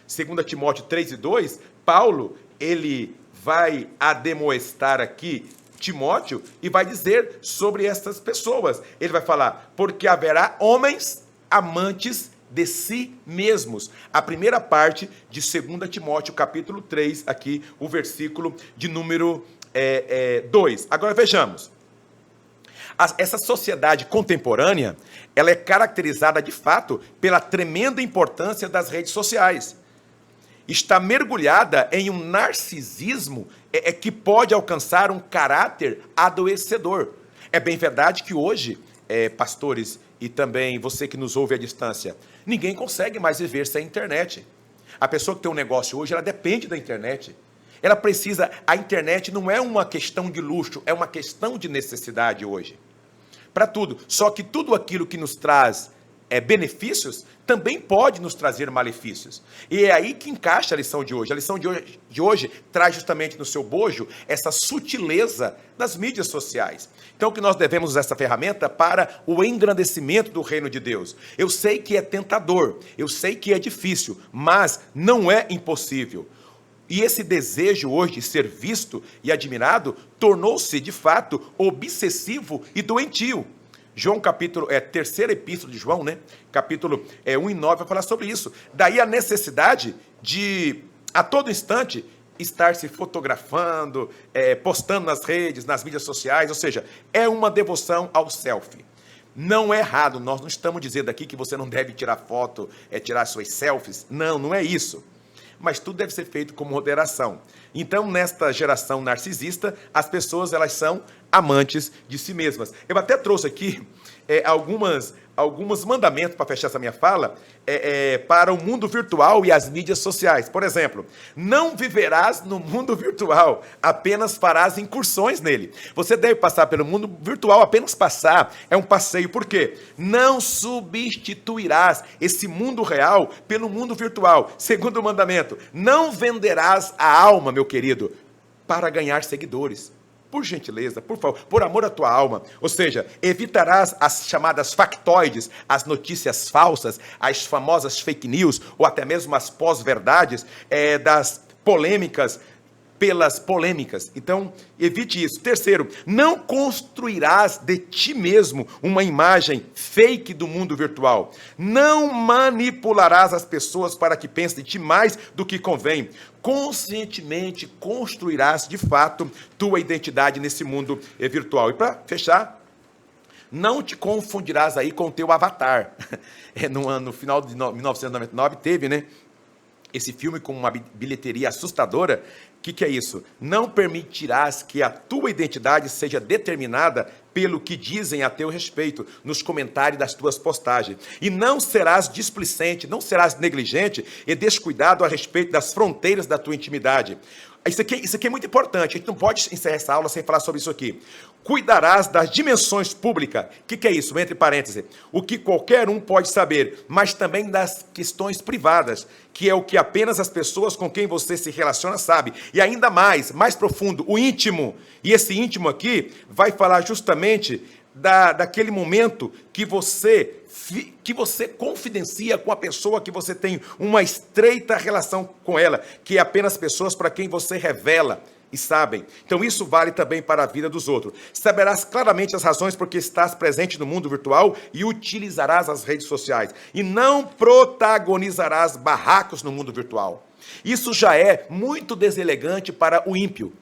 2 Timóteo 3:2, Paulo, ele vai ademoestar aqui Timóteo e vai dizer sobre estas pessoas. Ele vai falar, porque haverá homens amantes de si mesmos. A primeira parte de 2 Timóteo, capítulo 3, aqui o versículo de número 2. Agora vejamos. Essa sociedade contemporânea, ela é caracterizada de fato pela tremenda importância das redes sociais. Está mergulhada em um narcisismo que pode alcançar um caráter adoecedor. É bem verdade que hoje, pastores e também você que nos ouve à distância, ninguém consegue mais viver sem a internet. A pessoa que tem um negócio hoje, ela depende da internet. Ela precisa, a internet não é uma questão de luxo, é uma questão de necessidade hoje. Para tudo. Só que tudo aquilo que nos traz benefícios, também pode nos trazer malefícios. E é aí que encaixa a lição de hoje. A lição de hoje traz justamente no seu bojo essa sutileza das mídias sociais. Então, que nós devemos usar essa ferramenta para o engrandecimento do reino de Deus. Eu sei que é tentador, eu sei que é difícil, mas não é impossível. E esse desejo hoje de ser visto e admirado tornou-se, de fato, obsessivo e doentio. João capítulo, terceira epístola de João, né? Capítulo 1 e 9, vai falar sobre isso. Daí a necessidade de, a todo instante, estar se fotografando, postando nas redes, nas mídias sociais, ou seja, é uma devoção ao selfie. Não é errado, nós não estamos dizendo aqui que você não deve tirar foto, tirar suas selfies, não é isso. Mas tudo deve ser feito com moderação. Então, nesta geração narcisista, as pessoas elas são amantes de si mesmas. Eu até trouxe aqui alguns mandamentos para fechar essa minha fala para o mundo virtual e as mídias sociais. Por exemplo, não viverás no mundo virtual, apenas farás incursões nele. Você deve passar pelo mundo virtual, apenas passar, é um passeio. Por quê? Não substituirás esse mundo real pelo mundo virtual. Segundo o mandamento, não venderás a alma, meu querido, para ganhar seguidores. Por gentileza, por favor, por amor à tua alma. Ou seja, evitarás as chamadas factoides, as notícias falsas, as famosas fake news, ou até mesmo as pós-verdades das polêmicas pelas polêmicas. Então, evite isso. Terceiro, não construirás de ti mesmo uma imagem fake do mundo virtual. Não manipularás as pessoas para que pensem de ti mais do que convém. Conscientemente construirás, de fato, tua identidade nesse mundo virtual. E para fechar, não te confundirás aí com o teu avatar. No final de 1999 teve, né, esse filme com uma bilheteria assustadora. O que é isso? Não permitirás que a tua identidade seja determinada pelo que dizem a teu respeito nos comentários das tuas postagens. E não serás displicente, não serás negligente e descuidado a respeito das fronteiras da tua intimidade. Isso aqui é muito importante, a gente não pode encerrar essa aula sem falar sobre isso aqui. Cuidarás das dimensões públicas. O que é isso? Entre parênteses. O que qualquer um pode saber, mas também das questões privadas, que é o que apenas as pessoas com quem você se relaciona sabem. E ainda mais profundo, o íntimo. E esse íntimo aqui vai falar justamente daquele momento que você confidencia com a pessoa que você tem uma estreita relação com ela, que é apenas pessoas para quem você revela e sabem. Então isso vale também para a vida dos outros. Saberás claramente as razões por que estás presente no mundo virtual e utilizarás as redes sociais. E não protagonizarás barracos no mundo virtual. Isso já é muito deselegante para o ímpio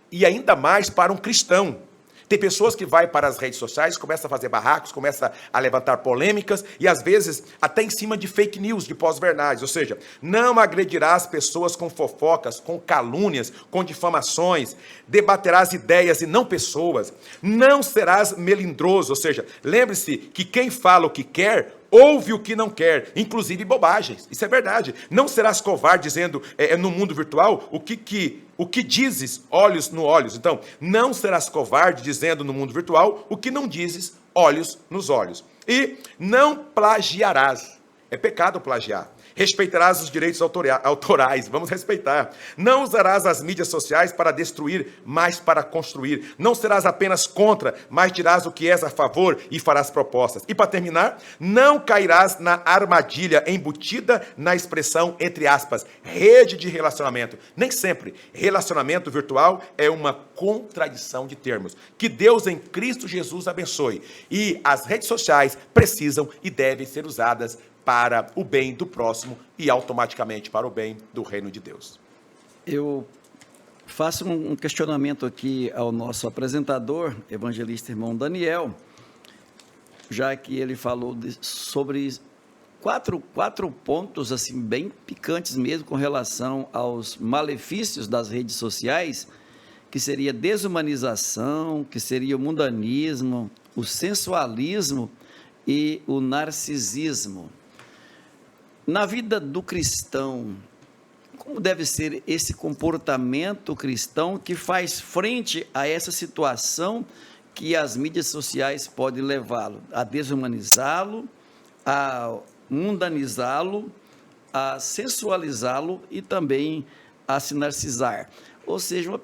e ainda mais para um cristão. Tem pessoas que vão para as redes sociais, começam a fazer barracos, começam a levantar polêmicas e, às vezes, até em cima de fake news, de pós-verdades. Ou seja, não agredirás pessoas com fofocas, com calúnias, com difamações. Debaterás ideias e não pessoas. Não serás melindroso. Ou seja, lembre-se que quem fala o que quer, ouve o que não quer, inclusive bobagens. Isso é verdade. Não serás covarde dizendo no mundo virtual o que dizes, olhos no olhos. Então, não serás covarde dizendo no mundo virtual o que não dizes, olhos nos olhos. E não plagiarás. É pecado plagiar. Respeitarás os direitos autorais, vamos respeitar. Não usarás as mídias sociais para destruir, mas para construir. Não serás apenas contra, mas dirás o que és a favor e farás propostas. E para terminar, não cairás na armadilha embutida na expressão, entre aspas, rede de relacionamento. Nem sempre relacionamento virtual é uma contradição de termos. Que Deus em Cristo Jesus abençoe. E as redes sociais precisam e devem ser usadas para o bem do próximo e automaticamente para o bem do reino de Deus. Eu faço um questionamento aqui ao nosso apresentador, evangelista irmão Daniel, já que ele falou sobre quatro pontos assim bem picantes mesmo com relação aos malefícios das redes sociais, que seria desumanização, que seria o mundanismo, o sensualismo e o narcisismo. Na vida do cristão, como deve ser esse comportamento cristão que faz frente a essa situação que as mídias sociais podem levá-lo? A desumanizá-lo, a mundanizá-lo, a sensualizá-lo e também a se narcisar. Ou seja,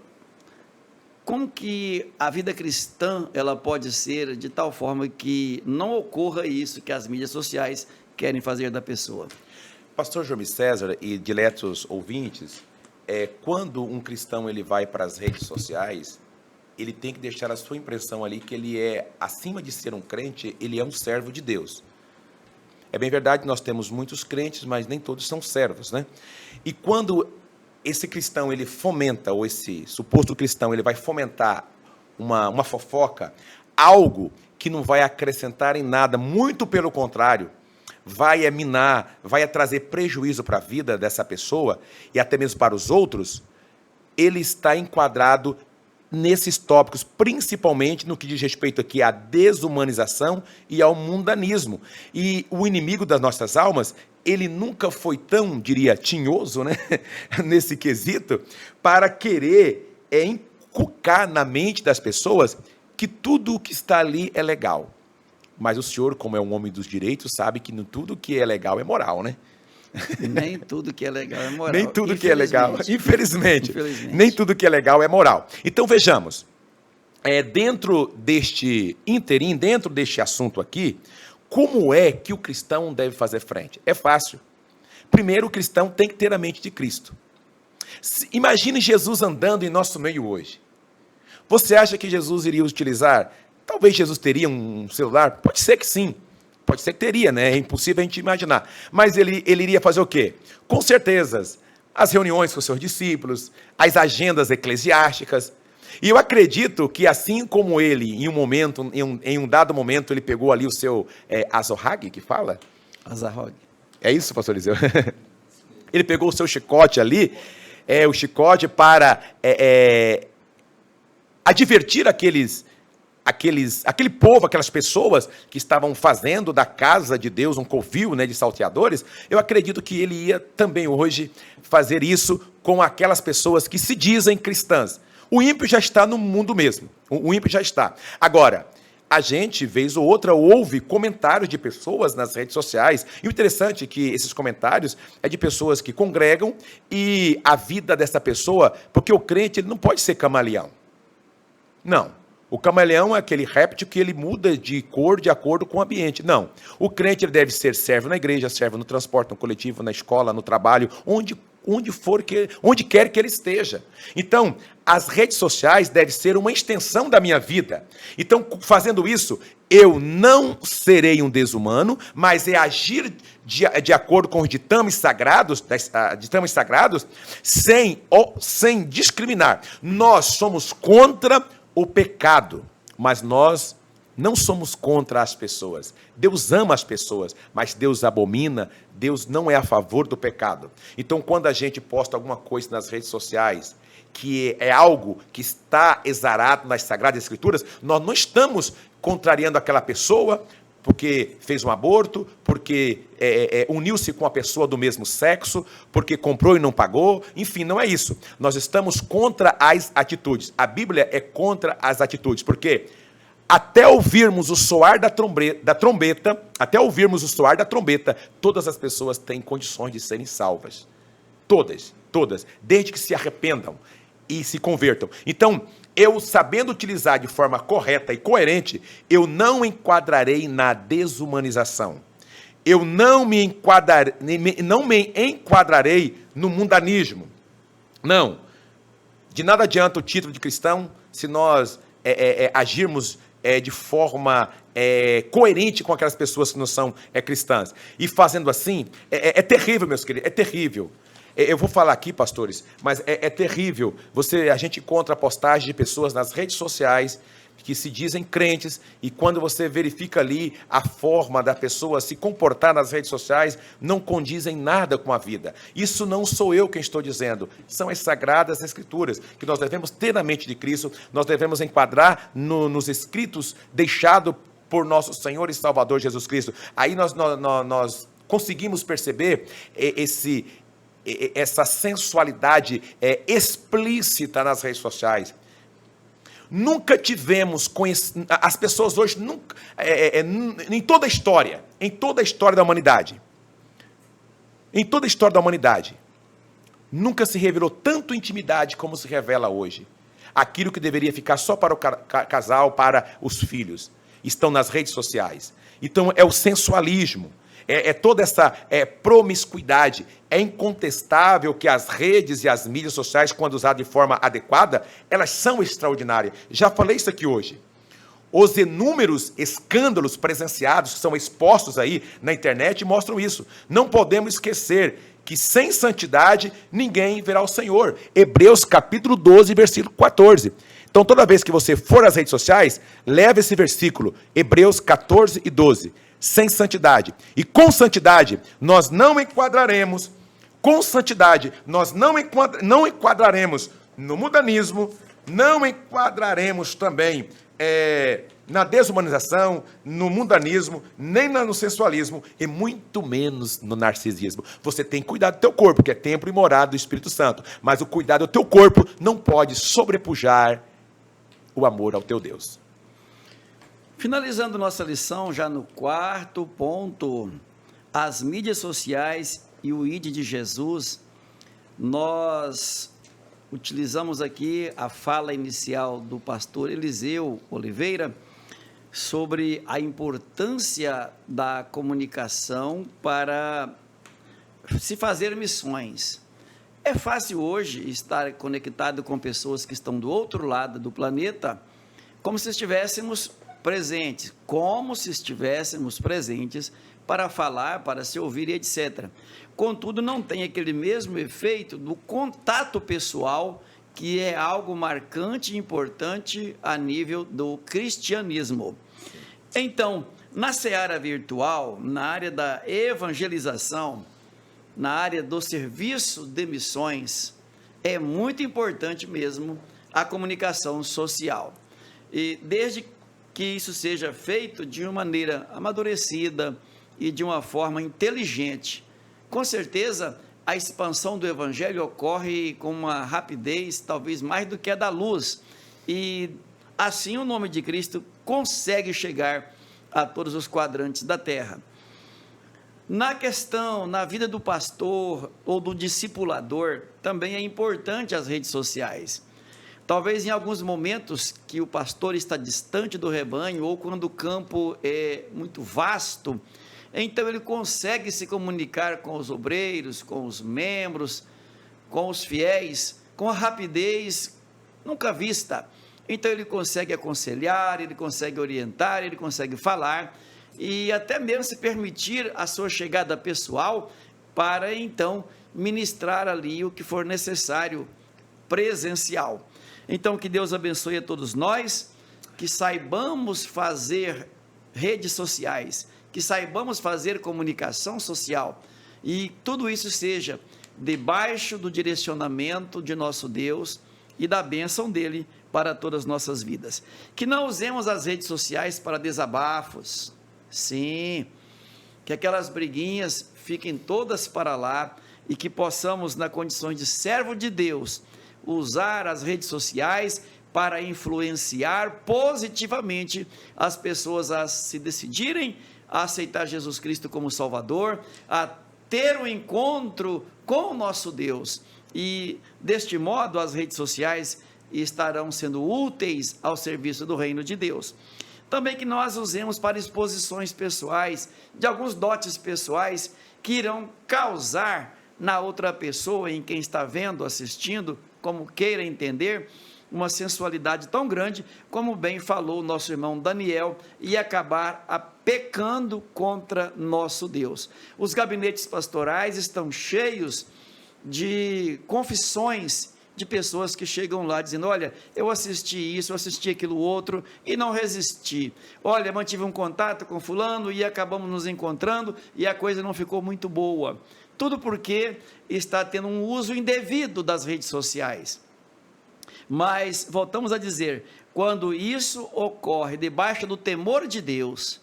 como que a vida cristã ela pode ser de tal forma que não ocorra isso que as mídias sociais querem fazer da pessoa? Pastor João César e diletos ouvintes, quando um cristão ele vai para as redes sociais, ele tem que deixar a sua impressão ali que ele é, acima de ser um crente, ele é um servo de Deus. É bem verdade que nós temos muitos crentes, mas nem todos são servos, né? E quando esse cristão, ele fomenta, ou esse suposto cristão, ele vai fomentar uma fofoca, algo que não vai acrescentar em nada, muito pelo contrário, vai minar, vai trazer prejuízo para a vida dessa pessoa e até mesmo para os outros, ele está enquadrado nesses tópicos, principalmente no que diz respeito aqui à desumanização e ao mundanismo. E o inimigo das nossas almas, ele nunca foi tão, diria, tinhoso, né, nesse quesito, para querer inculcar na mente das pessoas que tudo o que está ali é legal. Mas o senhor, como é um homem dos direitos, sabe que tudo que é legal é moral, né? Nem tudo que é legal é moral. Nem tudo que é legal, infelizmente. Nem tudo que é legal é moral. Então, vejamos, dentro deste ínterim, dentro deste assunto aqui, como é que o cristão deve fazer frente? É fácil. Primeiro, o cristão tem que ter a mente de Cristo. Imagine Jesus andando em nosso meio hoje. Você acha que Jesus iria utilizar? Talvez Jesus teria um celular? Pode ser que sim. Pode ser que teria, né? É impossível a gente imaginar. Mas ele iria fazer o quê? Com certeza, as reuniões com os seus discípulos, as agendas eclesiásticas. E eu acredito que assim como ele, em um dado momento, ele pegou ali o seu azorrague, que fala? Azarrogue. É isso, pastor Eliseu? Ele pegou o seu chicote ali, o chicote para advertir aquele povo, aquelas pessoas que estavam fazendo da casa de Deus um covil, né, de salteadores. Eu acredito que ele ia também hoje fazer isso com aquelas pessoas que se dizem cristãs. O ímpio já está no mundo mesmo, o ímpio já está. Agora, a gente, vez ou outra, ouve comentários de pessoas nas redes sociais, e o interessante é que esses comentários é de pessoas que congregam, e a vida dessa pessoa, porque o crente ele não pode ser camaleão. Não. O camaleão é aquele réptil que ele muda de cor de acordo com o ambiente. Não. O crente ele deve ser servo na igreja, servo no transporte, no coletivo, na escola, no trabalho, onde quer que ele esteja. Então, as redes sociais devem ser uma extensão da minha vida. Então, fazendo isso, eu não serei um desumano, mas agir de acordo com os ditames sagrados, sem discriminar. Nós somos contra o pecado, mas nós não somos contra as pessoas. Deus ama as pessoas, mas Deus abomina, Deus não é a favor do pecado. Então, quando a gente posta alguma coisa nas redes sociais, que é algo que está exarado nas Sagradas Escrituras, nós não estamos contrariando aquela pessoa, porque fez um aborto, porque uniu-se com a pessoa do mesmo sexo, porque comprou e não pagou, enfim, não é isso. Nós estamos contra as atitudes. A Bíblia é contra as atitudes, porque até ouvirmos o soar da trombeta, todas as pessoas têm condições de serem salvas. Todas, desde que se arrependam e se convertam. Então, eu sabendo utilizar de forma correta e coerente, eu não enquadrarei na desumanização. Eu não me enquadrarei no mundanismo. Não. De nada adianta o título de cristão se nós agirmos de forma coerente com aquelas pessoas que não são cristãs. E fazendo assim, é terrível, meus queridos, é terrível. Eu vou falar aqui, pastores, mas é terrível. A gente encontra postagens de pessoas nas redes sociais que se dizem crentes, e quando você verifica ali a forma da pessoa se comportar nas redes sociais, não condizem nada com a vida. Isso não sou eu quem estou dizendo, são as Sagradas Escrituras, que nós devemos ter na mente de Cristo, nós devemos enquadrar nos escritos deixados por nosso Senhor e Salvador Jesus Cristo. Aí nós conseguimos perceber essa sensualidade explícita nas redes sociais. Nunca tivemos, as pessoas hoje, em toda a história da humanidade, nunca se revelou tanto intimidade como se revela hoje. Aquilo que deveria ficar só para o casal, para os filhos, estão nas redes sociais. Então, é o sensualismo. Toda essa promiscuidade. É incontestável que as redes e as mídias sociais, quando usadas de forma adequada, elas são extraordinárias. Já falei isso aqui hoje. Os inúmeros escândalos presenciados que são expostos aí na internet mostram isso. Não podemos esquecer que sem santidade ninguém verá o Senhor. Hebreus capítulo 12, versículo 14. Então, toda vez que você for às redes sociais, leve esse versículo, Hebreus 14 e 12. Sem santidade. E com santidade nós não enquadraremos, não enquadraremos no mundanismo, não enquadraremos também na desumanização, no mundanismo, nem no sensualismo e muito menos no narcisismo. Você tem que cuidar do teu corpo, que é templo e morada do Espírito Santo, mas o cuidado do teu corpo não pode sobrepujar o amor ao teu Deus. Finalizando nossa lição, já no 4º ponto, as mídias sociais e o ID de Jesus, nós utilizamos aqui a fala inicial do pastor Eliseu Oliveira sobre a importância da comunicação para se fazer missões. É fácil hoje estar conectado com pessoas que estão do outro lado do planeta, como se estivéssemos presentes para falar, para se ouvir, etc. Contudo, não tem aquele mesmo efeito do contato pessoal, que é algo marcante e importante a nível do cristianismo. Então, na seara virtual, na área da evangelização, na área do serviço de missões, é muito importante mesmo a comunicação social. E desde que isso seja feito de uma maneira amadurecida e de uma forma inteligente, com certeza a expansão do evangelho ocorre com uma rapidez talvez mais do que a da luz, e assim o nome de Cristo consegue chegar a todos os quadrantes da terra. Na vida do pastor ou do discipulador, também é importante as redes sociais. Talvez em alguns momentos que o pastor está distante do rebanho, ou quando o campo é muito vasto, então ele consegue se comunicar com os obreiros, com os membros, com os fiéis, com a rapidez nunca vista. Então ele consegue aconselhar, ele consegue orientar, ele consegue falar, e até mesmo se permitir a sua chegada pessoal para então ministrar ali o que for necessário presencial. Então que Deus abençoe a todos nós, que saibamos fazer redes sociais, que saibamos fazer comunicação social, e tudo isso seja debaixo do direcionamento de nosso Deus e da bênção dele para todas as nossas vidas. Que não usemos as redes sociais para desabafos, sim, que aquelas briguinhas fiquem todas para lá, e que possamos, na condição de servo de Deus, usar as redes sociais para influenciar positivamente as pessoas a se decidirem a aceitar Jesus Cristo como Salvador, a ter um encontro com o nosso Deus, e deste modo as redes sociais estarão sendo úteis ao serviço do reino de Deus. Também que nós usemos para exposições pessoais, de alguns dotes pessoais que irão causar na outra pessoa, em quem está vendo, assistindo, como queira entender, uma sensualidade tão grande, como bem falou o nosso irmão Daniel, e acabar pecando contra nosso Deus. Os gabinetes pastorais estão cheios de confissões de pessoas que chegam lá dizendo: olha, eu assisti isso, eu assisti aquilo outro e não resisti. Olha, mantive um contato com fulano e acabamos nos encontrando e a coisa não ficou muito boa. Tudo porque está tendo um uso indevido das redes sociais. Mas, voltamos a dizer, quando isso ocorre debaixo do temor de Deus,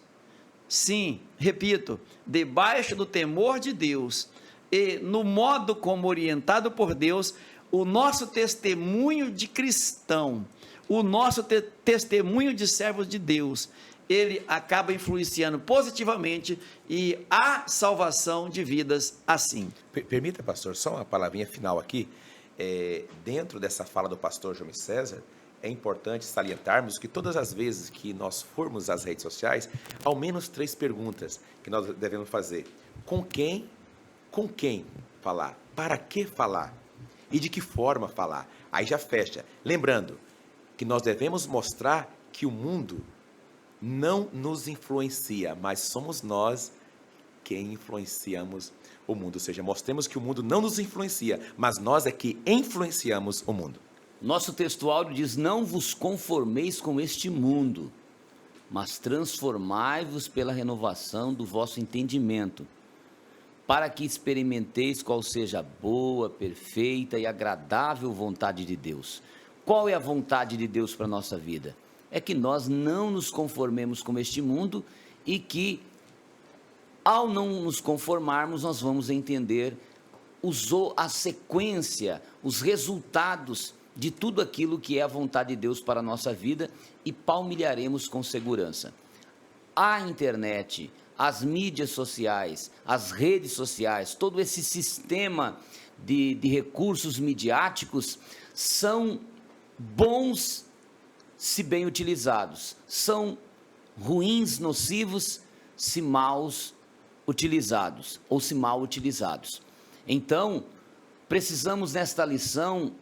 sim, repito, debaixo do temor de Deus, e no modo como orientado por Deus, o nosso testemunho de cristão, o nosso testemunho de servos de Deus, ele acaba influenciando positivamente, e há salvação de vidas assim. Permita, pastor, só uma palavrinha final aqui. Dentro dessa fala do pastor João César, é importante salientarmos que todas as vezes que nós formos às redes sociais, ao menos 3 perguntas que nós devemos fazer: com quem falar, para que falar e de que forma falar. Aí já fecha. Lembrando que nós devemos mostrar que o mundo não nos influencia, mas somos nós quem influenciamos o mundo. Ou seja, mostremos que o mundo não nos influencia, mas nós é que influenciamos o mundo. Nosso texto áudio diz: não vos conformeis com este mundo, mas transformai-vos pela renovação do vosso entendimento, para que experimenteis qual seja a boa, perfeita e agradável vontade de Deus. Qual é a vontade de Deus para a nossa vida? É que nós não nos conformemos com este mundo e que, ao não nos conformarmos, nós vamos entender a sequência, os resultados de tudo aquilo que é a vontade de Deus para a nossa vida e palmilharemos com segurança. A internet, as mídias sociais, as redes sociais, todo esse sistema de recursos midiáticos são bons se bem utilizados, são ruins, nocivos, se maus utilizados ou se mal utilizados. Então, precisamos nesta lição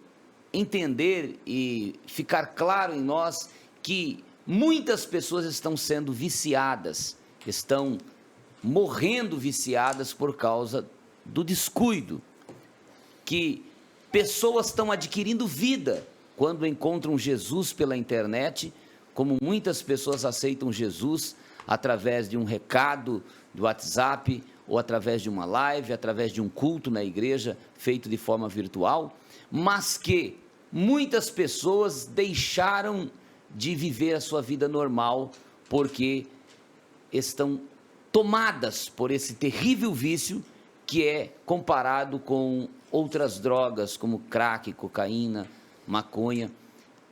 entender e ficar claro em nós que muitas pessoas estão sendo viciadas, estão morrendo viciadas por causa do descuido, que pessoas estão adquirindo vida quando encontram Jesus pela internet, como muitas pessoas aceitam Jesus através de um recado do WhatsApp, ou através de uma live, através de um culto na igreja, feito de forma virtual, mas que muitas pessoas deixaram de viver a sua vida normal, porque estão tomadas por esse terrível vício, que é comparado com outras drogas, como crack, cocaína, maconha.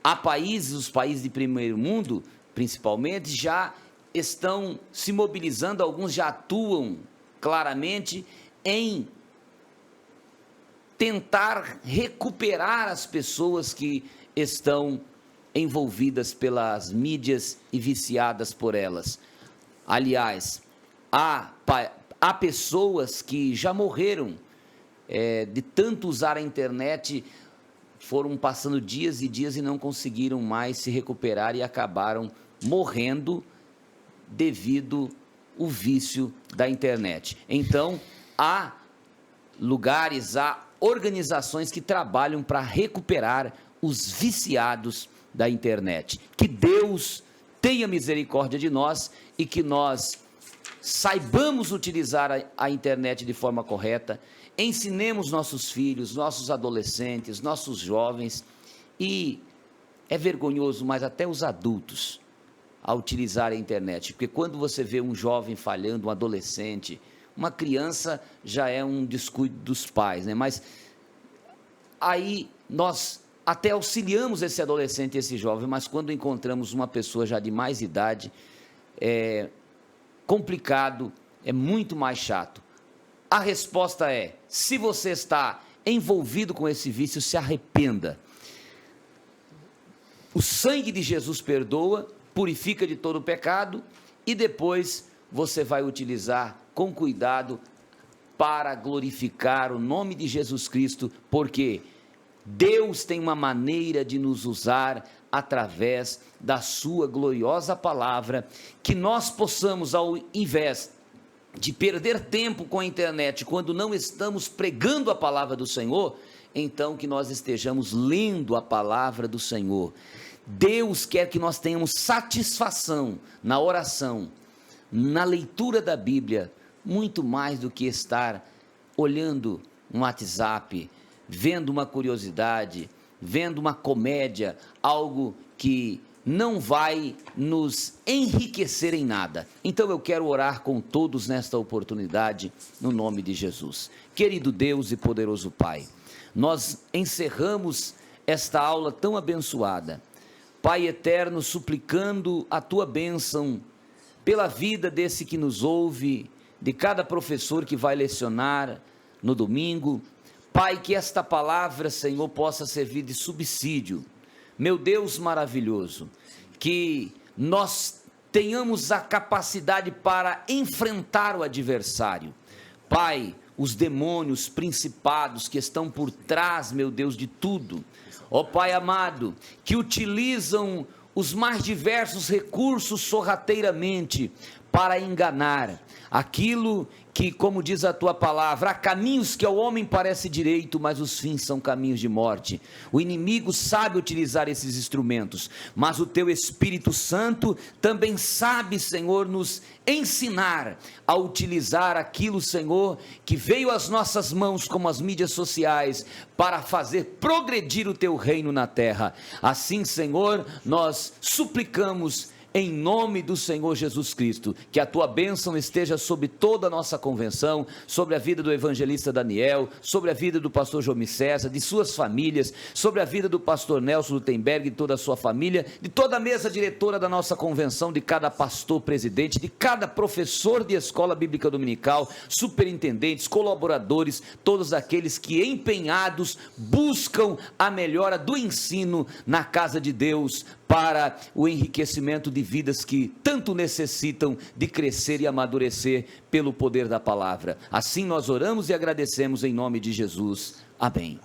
Há países, os países de primeiro mundo, principalmente, já estão se mobilizando, alguns já atuam claramente em tentar recuperar as pessoas que estão envolvidas pelas mídias e viciadas por elas. Aliás, há pessoas que já morreram de tanto usar a internet, foram passando dias e dias e não conseguiram mais se recuperar e acabaram morrendo devido ao vício da internet. Então, há lugares, há organizações que trabalham para recuperar os viciados da internet. Que Deus tenha misericórdia de nós e que nós saibamos utilizar a internet de forma correta, ensinemos nossos filhos, nossos adolescentes, nossos jovens, e é vergonhoso, mas até os adultos, a utilizar a internet, porque quando você vê um jovem falhando, um adolescente, uma criança já é um descuido dos pais, né? Mas aí nós até auxiliamos esse adolescente, esse jovem, mas quando encontramos uma pessoa já de mais idade, é complicado, é muito mais chato. A resposta é: se você está envolvido com esse vício, se arrependa. O sangue de Jesus perdoa, purifica de todo o pecado, e depois você vai utilizar com cuidado para glorificar o nome de Jesus Cristo, porque Deus tem uma maneira de nos usar através da sua gloriosa palavra, que nós possamos, ao invés de perder tempo com a internet, quando não estamos pregando a palavra do Senhor, então que nós estejamos lendo a palavra do Senhor. Deus quer que nós tenhamos satisfação na oração, na leitura da Bíblia, muito mais do que estar olhando um WhatsApp, vendo uma curiosidade, vendo uma comédia, algo que não vai nos enriquecer em nada. Então eu quero orar com todos nesta oportunidade, no nome de Jesus. Querido Deus e poderoso Pai, nós encerramos esta aula tão abençoada, Pai eterno, suplicando a Tua bênção pela vida desse que nos ouve, de cada professor que vai lecionar no domingo. Pai, que esta palavra, Senhor, possa servir de subsídio. Meu Deus maravilhoso, que nós tenhamos a capacidade para enfrentar o adversário. Pai, os demônios, principados que estão por trás, meu Deus, de tudo. Ó Pai amado, que utilizam os mais diversos recursos sorrateiramente para enganar aquilo que, como diz a tua palavra, há caminhos que ao homem parece direito, mas os fins são caminhos de morte. O inimigo sabe utilizar esses instrumentos, mas o teu Espírito Santo também sabe, Senhor, nos ensinar a utilizar aquilo, Senhor, que veio às nossas mãos como as mídias sociais, para fazer progredir o teu reino na terra. Assim, Senhor, nós suplicamos em nome do Senhor Jesus Cristo, que a tua bênção esteja sobre toda a nossa convenção, sobre a vida do evangelista Daniel, sobre a vida do pastor Jomi César, de suas famílias, sobre a vida do pastor Nelson Lutemberg e toda a sua família, de toda a mesa diretora da nossa convenção, de cada pastor presidente, de cada professor de escola bíblica dominical, superintendentes, colaboradores, todos aqueles que empenhados buscam a melhora do ensino na casa de Deus, para o enriquecimento de vidas que tanto necessitam de crescer e amadurecer pelo poder da palavra. Assim nós oramos e agradecemos em nome de Jesus. Amém.